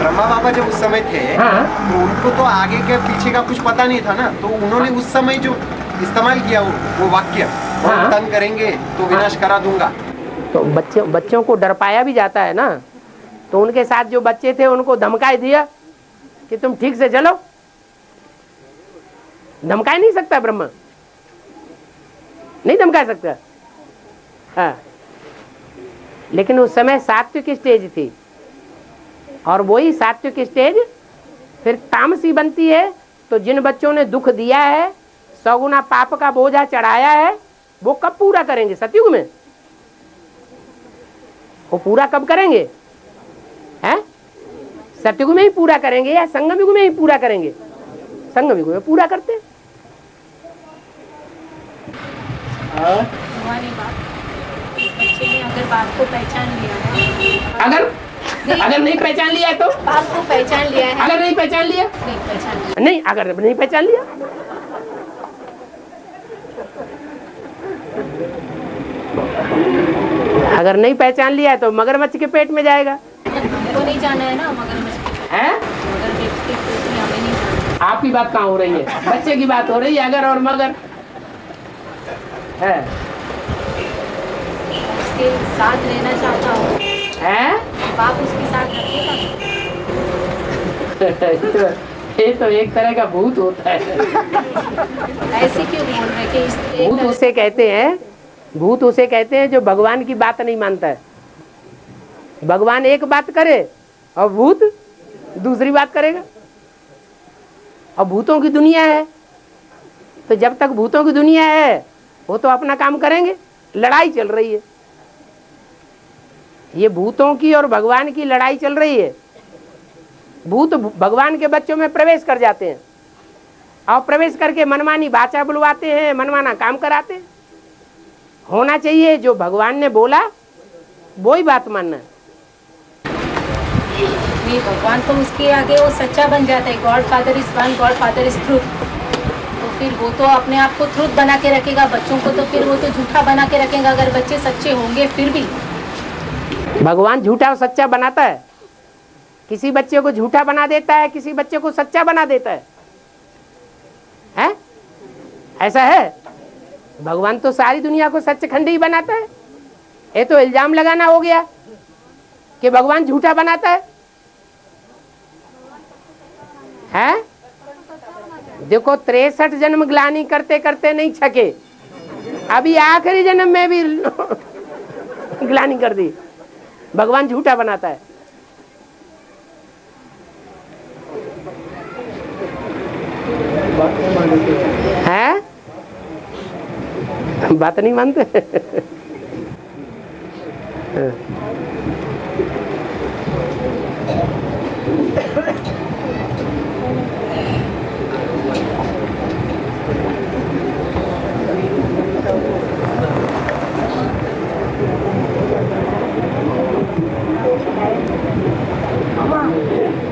ब्रह्मा बाबा जब उस समय थे, हाँ। तो उनको तो आगे के पीछे का कुछ पता नहीं था ना, तो उन्होंने उस समय जो इस्तेमाल किया वो वाक्य, हाँ। तंग करेंगे तो विनाश करा दूंगा। तो बच्चों को डर पाया भी जाता है ना, तो उनके साथ जो बच्चे थे उनको धमकाई दिया कि तुम ठीक से चलो। धमका नहीं सकता ब्रह्मा, नहीं धमका सकता। हाँ, लेकिन उस समय सात्विक स्टेज थी, और वही सात्विक स्टेज फिर तामसी बनती है। तो जिन बच्चों ने दुख दिया है, सगुना पाप का बोझा चढ़ाया है, वो कब पूरा करेंगे? सतयुग में। वो पूरा कब करेंगे? हैं? सतयुग में ही पूरा करेंगे या संगम युग में ही पूरा करेंगे? संगम युग में पूरा करते हैं। हमारी बात, इस बच्चे ने अगर बाप को पहचान लिया है, अगर नहीं पहचान लिया तो? बाप को पहचान लिया है। अगर नहीं पहचान लिया? नहीं पहचान लिया। नहीं, अगर नहीं पहचान लिया, अगर नहीं पहचान लिया तो मगरमच्छ के पेट में जाएगा। हमको नहीं जाना है ना मगरमच्छ है? मगरमच्छ के पेट में हमें नहीं जाना। आपकी बात कहाँ हो रही है? बच्चे की बात हो रही है, अगर और मगर है। उसके साथ रहना चाहता हूँ, है? बाप उसके साथ रखेगा। ये तो एक तरह का भूत होता है। ऐसे क्यों बोल रहे कि भूत उसे कहते हैं, भूत उसे कहते हैं जो भगवान की बात नहीं मानता है। भगवान एक बात करे और भूत दूसरी बात करेगा। और भूतों की दुनिया है, तो जब तक भूतों की दुनिया है वो तो अपना काम करेंगे। लड़ाई चल रही है, ये भूतों की और भगवान की लड़ाई चल रही है। भूत भगवान के बच्चों में प्रवेश कर जाते हैं और प्रवेश करके मनमानी भाषा बुलवाते हैं, मनमाना काम कराते हैं। होना चाहिए जो भगवान ने बोला वो ही बात मानना है। नहीं, भगवान तो उसके आगे वो सच्चा बन जाता है। God father is one, God father is truth. तो फिर वो तो अपने आप को ट्रूथ बना के रखेगा, बच्चों को तो फिर वो तो झूठा बना के रखेगा। अगर बच्चे सच्चे होंगे फिर भी भगवान झूठा और सच्चा बनाता है। किसी बच्चे को झूठा बना देता है, किसी बच्चे को सच्चा बना देता है। हैं? ऐसा है? भगवान तो सारी दुनिया को सच्चखंडी ही बनाता है। ये तो इल्जाम लगाना हो गया कि भगवान झूठा बनाता है। हैं? देखो 63 जन्म ग्लानि करते करते नहीं छके, अभी आखिरी जन्म में भी ग्लानि कर दी। भगवान झूठा बनाता है। हैं? बात नहीं मानते।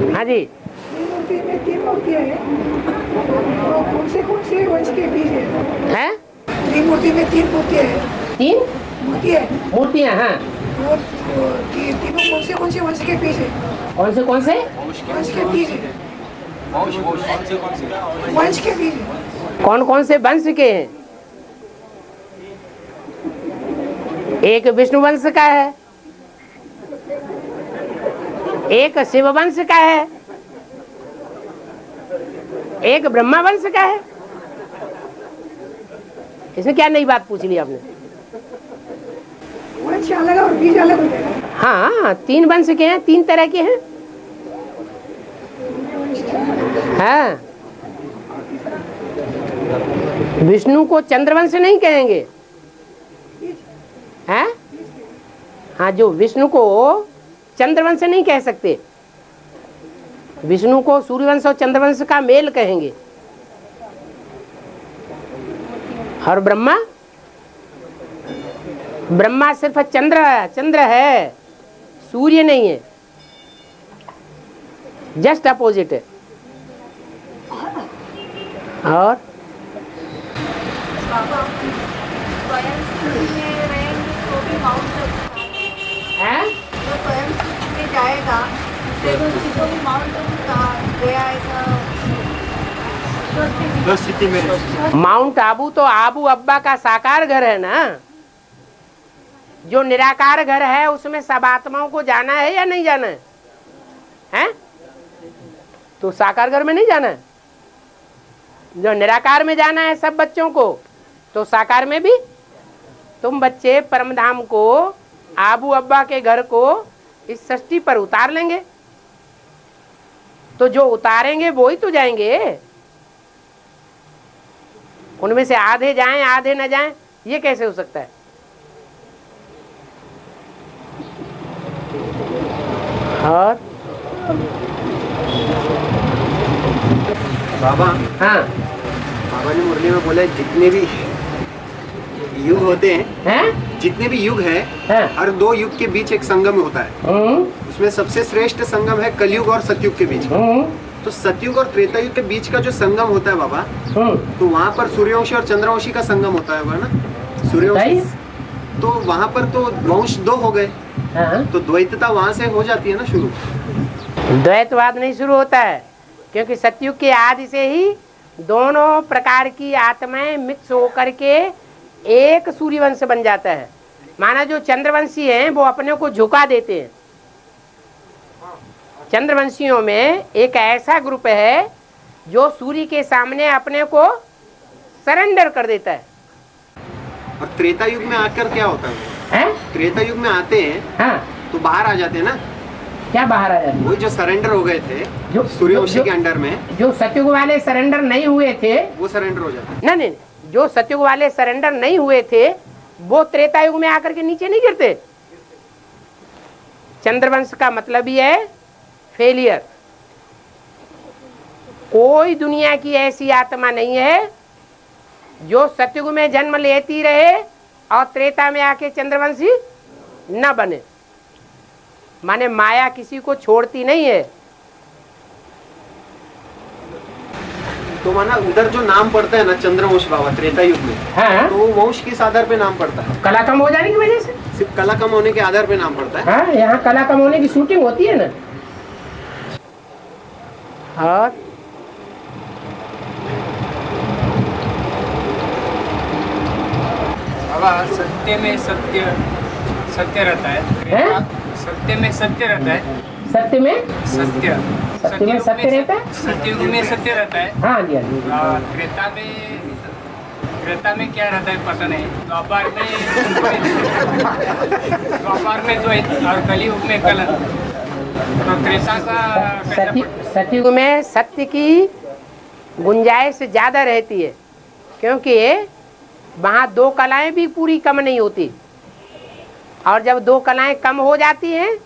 हाँ जी, मूर्ति में 3 मूर्तियाँ हैं। तो कौन से वंश के बीज है? त्रिमूर्ति में 3 मूर्तियाँ हैं। 3 मूर्तियाँ। हाँ, वो तीनों कौन से वंश के बीज है? कौन से वंश के बीज है। वंश के बीज है। कौन से वंश के हैं? एक विष्णु वंश का है, एक शिव वंश का है, एक ब्रह्मा वंश का है। इसमें क्या नई बात पूछ ली आपने? वंश अलग और बीज अलग होते हैं। हाँ, 3 वंश के हैं, 3 तरह के हैं। हाँ, विष्णु को चंद्रवंश नहीं कहेंगे। हैं? हाँ, जो विष्णु को चंद्रवंश नहीं कह सकते, विष्णु को सूर्यवंश और चंद्रवंश का मेल कहेंगे। और ब्रह्मा सिर्फ चंद्र है, सूर्य नहीं है, जस्ट अपोजिट है। और जाएगा माउंट आबू तो आबू अब्बा का साकार घर है ना। जो निराकार घर है उसमें सब आत्माओं को जाना है या नहीं जाना है? हैं? तो साकार घर में नहीं जाना है। जो निराकार में जाना है सब बच्चों को, तो साकार में भी तुम बच्चे परमधाम को, आबू अब्बा के घर को इस सृष्टि पर उतार लेंगे। तो जो उतारेंगे वो ही तो जाएंगे। उनमें से आधे जाएं आधे न जाएं, ये कैसे हो सकता है? और बाबा, हाँ, बाबा ने मुरली में बोला जितने भी युग होते हैं? जितने भी युग है, हाँ। हर दो युग के बीच एक संगम होता है। उसमें सबसे श्रेष्ठ संगम है कलयुग और सतयुग के बीच का। तो सतयुग और त्रेता युग के बीच का जो संगम होता है बाबा, तो वहाँ पर सूर्यवंशी और चंद्रवंशी का संगम होता है ना। सूर्यवंशी, तो वहाँ पर तो वंश दो हो गए, तो द्वैतता वहाँ से हो जाती है ना शुरू। द्वैतवाद नहीं शुरू होता है, क्योंकि सतयुग के आदि से ही दोनों प्रकार की आत्माएं मिक्स होकर के एक सूर्यवंश बन जाता है। माना जो चंद्रवंशी हैं वो अपने को झुका देते हैं। चंद्रवंशियों में एक ऐसा ग्रुप है जो सूर्य के सामने अपने को सरेंडर कर देता है। और त्रेता युग में आकर क्या होता है? त्रेता युग में आते हैं, हाँ, तो बाहर आ जाते हैं ना। क्या बाहर आ जाते हैं? वही जो सरेंडर हो गए थे जो सूर्यवंशी के अंडर में, जो सतयुग वाले सरेंडर नहीं हुए थे वो सरेंडर हो जाते हैं। नहीं, जो सतयुग वाले सरेंडर नहीं हुए थे वो त्रेता युग में आकर के नीचे नहीं गिरते। चंद्रवंश का मतलब ही है फेलियर। कोई दुनिया की ऐसी आत्मा नहीं है जो सतयुग में जन्म लेती रहे और त्रेता में आके चंद्रवंशी न बने। माने माया किसी को छोड़ती नहीं है। तो माना उधर जो नाम पड़ता है ना चंद्रवंश बाबा त्रेता युग में, हाँ, तो वो वंश किस आधार पे नाम पड़ता है? कला कम हो जाने की वजह से। सिर्फ कला कम होने के आधार पे नाम पड़ता है। हाँ, यहाँ कला कम होने की शूटिंग होती है ना। और बाबा सत्य में सत्य सत्य रहता है। सत्य में सत्य रहता है। सत्य में सत्य सत्य में सत्य रहता है। सत्युग में सत्य रहता है। हाँ जी, त्रेता में क्या रहता है पता नहीं। द्वापर में द्वैत और कलयुग में कलन। तो त्रेता का सतयुग में सत्य की गुंजाइश ज्यादा रहती है, क्योंकि वहाँ दो कलाएं भी पूरी कम नहीं होती। और जब दो कलाएं कम हो जाती हैं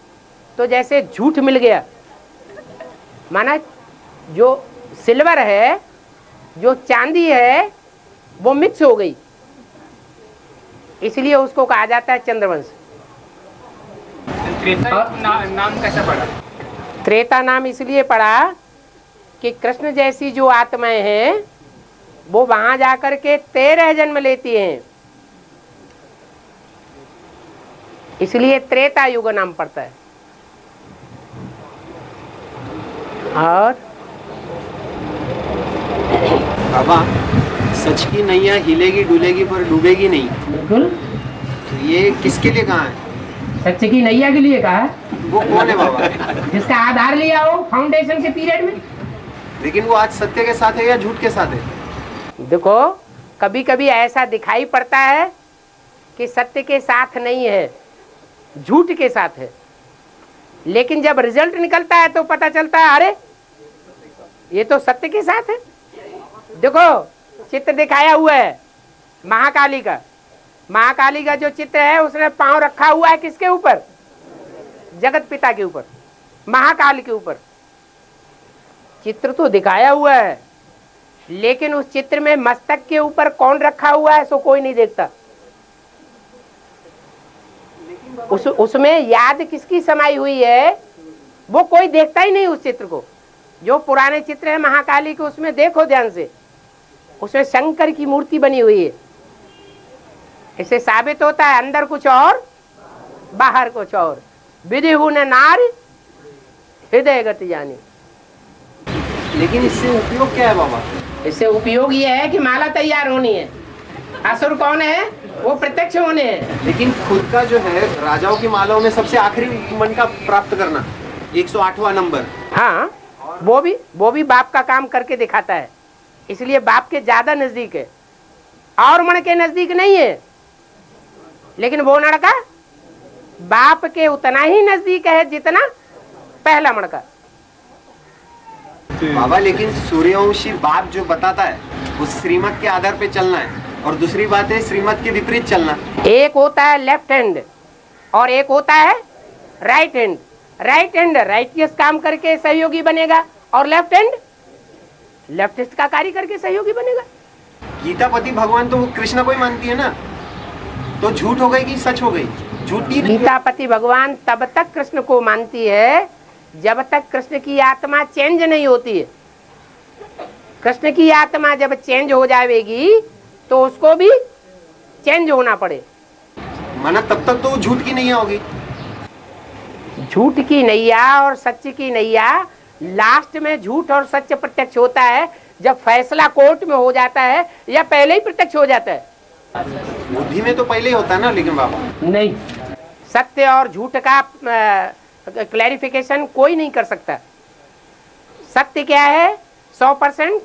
तो जैसे झूठ मिल गया। माना जो सिल्वर है, जो चांदी है, वो मिक्स हो गई, इसलिए उसको कहा जाता है चंद्रवंश। त्रेता नाम कैसे पड़ा? त्रेता नाम इसलिए पड़ा कि कृष्ण जैसी जो आत्माएं हैं वो वहां जाकर के 13 जन्म लेती हैं, इसलिए त्रेता युग नाम पड़ता है। और बाबा, सच की नैया हिलेगी डुलेगी पर डूबेगी नहीं। बिल्कुल। तो ये किसके लिए कहा है? सच की नैया के लिए कहा है। वो कौन है बाबा? जिसका आधार लिया हो फाउंडेशन के पीरियड में। लेकिन वो आज सत्य के साथ है या झूठ के साथ है? देखो, कभी कभी ऐसा दिखाई पड़ता है कि सत्य के साथ नहीं है, झूठ के साथ है, लेकिन जब रिजल्ट निकलता है तो पता चलता है अरे ये तो सत्य के साथ है। देखो, चित्र दिखाया हुआ है महाकाली का। महाकाली का जो चित्र है उसने पांव रखा हुआ है किसके ऊपर? जगत पिता के ऊपर, महाकाल के ऊपर। चित्र तो दिखाया हुआ है, लेकिन उस चित्र में मस्तक के ऊपर कौन रखा हुआ है सो कोई नहीं देखता। उसमें याद किसकी समाई हुई है वो कोई देखता ही नहीं उस चित्र को। जो पुराने चित्र है महाकाली के, उसमें देखो ध्यान से, उसमें शंकर की मूर्ति बनी हुई है। इससे साबित होता है अंदर कुछ और बाहर कुछ और। विधि न नार हृदयगत जानी। लेकिन इससे उपयोग क्या है बाबा? इससे उपयोग ये है कि माला तैयार होनी है। असुर कौन है? वो प्रत्यक्ष होने हैं। लेकिन खुद का जो है राजाओं की मालाओं में सबसे आखिरी मन का प्राप्त करना, 108वां नंबर। हाँ, वो भी बाप का काम करके दिखाता है, इसलिए बाप के ज्यादा नजदीक है और मन के नजदीक नहीं है। लेकिन वो लड़का बाप के उतना ही नजदीक है जितना पहला मन का। बाबा लेकिन सूर्यवंशी बाप जो बताता है उस श्रीमत के आधार पे चलना है, और दूसरी बात है श्रीमत के विपरीत चलना। एक होता है लेफ्ट हैंड और एक होता है right hand. Right hand righteous काम करके सहयोगी बनेगा और लेफ्ट हैंड लेफ्टिस्ट का कार्य करके सहयोगी बनेगा। गीतापति भगवान तो वो कृष्ण को ही मानती है ना, तो झूठ हो गई कि सच हो गई? झूठी। गीतापति भगवान तब तक कृष्ण को मानती है जब तक कृष्ण की आत्मा चेंज नहीं होती है। कृष्ण की आत्मा जब चेंज हो जाएगी तो उसको भी चेंज होना पड़े। माना तब तक तो झूठ की नैया होगी। झूठ की नैया और सच की नैया, लास्ट में झूठ और सच प्रत्यक्ष होता है जब फैसला कोर्ट में हो जाता है, या पहले ही प्रत्यक्ष हो जाता है? बुद्धि में तो पहले ही होता है ना। लेकिन बाबा नहीं, सत्य और झूठ का क्लैरिफिकेशन कोई नहीं कर सकता। सत्य क्या है 100%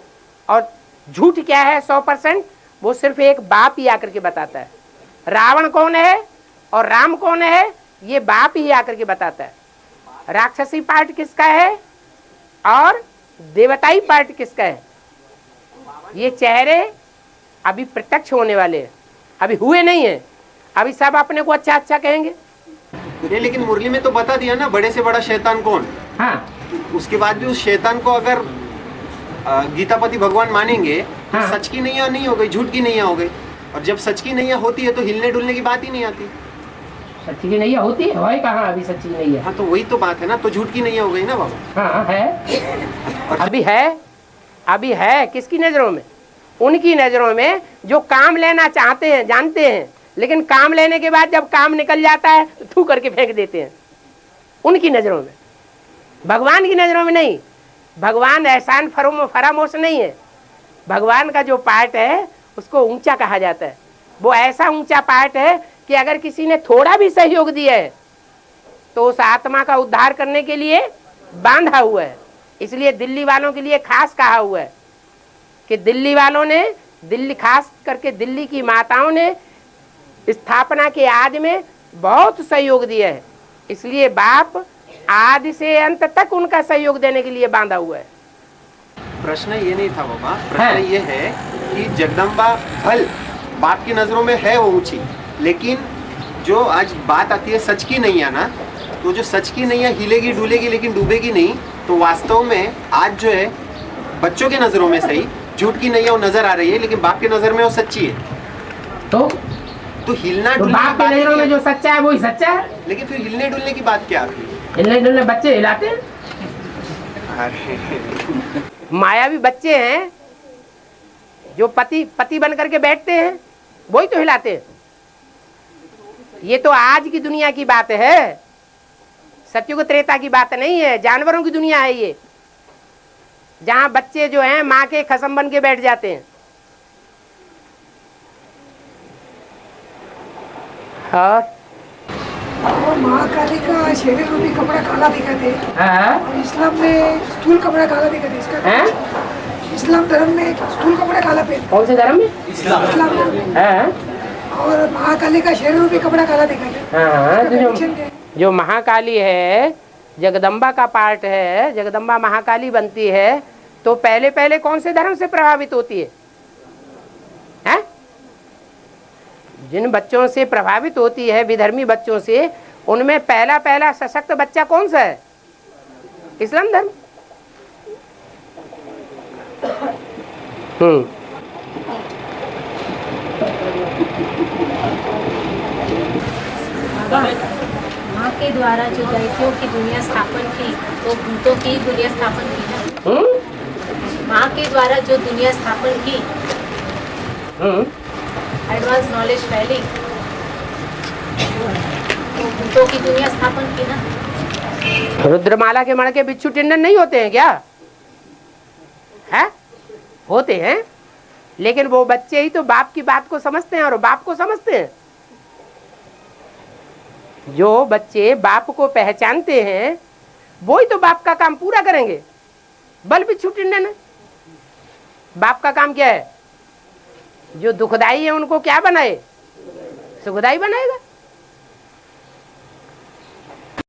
और झूठ क्या है 100%, वो सिर्फ एक बाप ही आकर के बताता है। रावण कौन है और राम कौन है, ये बाप ही आकर के बताता है। राक्षसी पार्ट किसका है और देवताई पार्ट किसका है, ये चेहरे अभी प्रत्यक्ष होने वाले हैं, अभी हुए नहीं है। अभी सब अपने को अच्छा अच्छा कहेंगे। लेकिन मुरली में तो बता दिया ना बड़े से बड़ा शैतान कौन। हाँ, उसके बाद भी उस शैतान को अगर गीतापति भगवान मानेंगे तो हाँ। सच की नैया नहीं हो गई, झूठ की नैया हो गई। और जब सच की नैया होती है तो हिलने डुलने की बात ही नहीं आती। सच्ची की नैया होती है, वही कहाँ अभी सच्ची नैया। हाँ, तो वही तो बात है ना, तो झूठ की नैया हो गई ना बाबा। हाँ है, अभी है किसकी नजरों में? उनकी नजरों में जो काम लेना चाहते हैं, जानते हैं, लेकिन काम लेने के बाद जब काम निकल जाता है तो थू करके फेंक देते हैं। उनकी नजरों में, भगवान की नजरों में नहीं। भगवान एहसान फरामोश नहीं है। भगवान का जो पार्ट है उसको ऊंचा कहा जाता है। वो ऐसा ऊंचा पार्ट है कि अगर किसी ने थोड़ा भी सहयोग दिया है तो उस आत्मा का उद्धार करने के लिए बांधा हुआ है। इसलिए दिल्ली वालों के लिए खास कहा हुआ है कि दिल्ली वालों ने, दिल्ली खास करके दिल्ली की माताओं ने स्थापना के आदि में बहुत सहयोग दिया है। इसलिए बाप आदि से अंत तक उनका सहयोग देने के लिए बांधा हुआ है। प्रश्न ये नहीं था बाबा, प्रश्न ये है कि जगदम्बा भल बाप की नजरों में है वो ऊंची, लेकिन जो आज बात आती है सच की नैया ना, तो जो सच की नैया हिलेगी डुलेगी लेकिन डूबेगी नहीं, तो वास्तव में आज जो है बच्चों की नजरों में सही झूठ की नैया वो नजर आ रही है, लेकिन बाप की नजर में वो सच्ची है। तो हिलना तो बाप की नजरों में जो सच्चा है वही सच्चा है। लेकिन फिर हिलने डुलने की बात क्या आती है? हिलने डुलने बच्चे हिलाते हैं। मायावी बच्चे हैं जो पति बन करके बैठते हैं, वही तो हिलाते हैं। ये तो आज की दुनिया की बात है, सत्युग त्रेता की बात नहीं है। जानवरों की दुनिया है ये, जहां बच्चे जो हैं माँ के खसम बन के बैठ जाते हैं। और महाकाली का शरीर रूपी कपड़ा काला दिखाते हैं और इस्लाम में स्थूल कपड़ा काला दिखाते हैं। इसका इस्लाम धर्म में स्थूल कपड़ा काला पहनते। कौन से धर्म में? इस्लाम में। और महाकाली का शरीर रूपी कपड़ा काला दिखाते हैं। जो महाकाली है जगदम्बा का पार्ट है, जगदम्बा महाकाली बनती है, तो पहले पहले कौन से धर्म से प्रभावित होती है? जिन बच्चों से प्रभावित होती है, विधर्मी बच्चों से, उनमें पहला सशक्त बच्चा कौन सा है? इस्लाम धर्म। माँ के द्वारा जो दैत्यों की दुनिया स्थापन की, तो भूतों की दुनिया स्थापन की ना। माँ के द्वारा जो दुनिया स्थापन की, एडवांस नॉलेज फैली, तो भूतों की दुनिया स्थापन की ना। रुद्रमाला के मणके बिच्छू टिंडन नहीं होते हैं क्या? है? होते हैं, लेकिन वो बच्चे ही तो बाप की बात को समझते हैं और बाप को समझते हैं। जो बच्चे बाप को पहचानते हैं वो ही तो बाप का काम पूरा करेंगे। बल बिच्छू टिंडन है। बाप का काम क्या है? जो दुखदाई है उनको क्या बनाए? सुखदाई बनाएगा।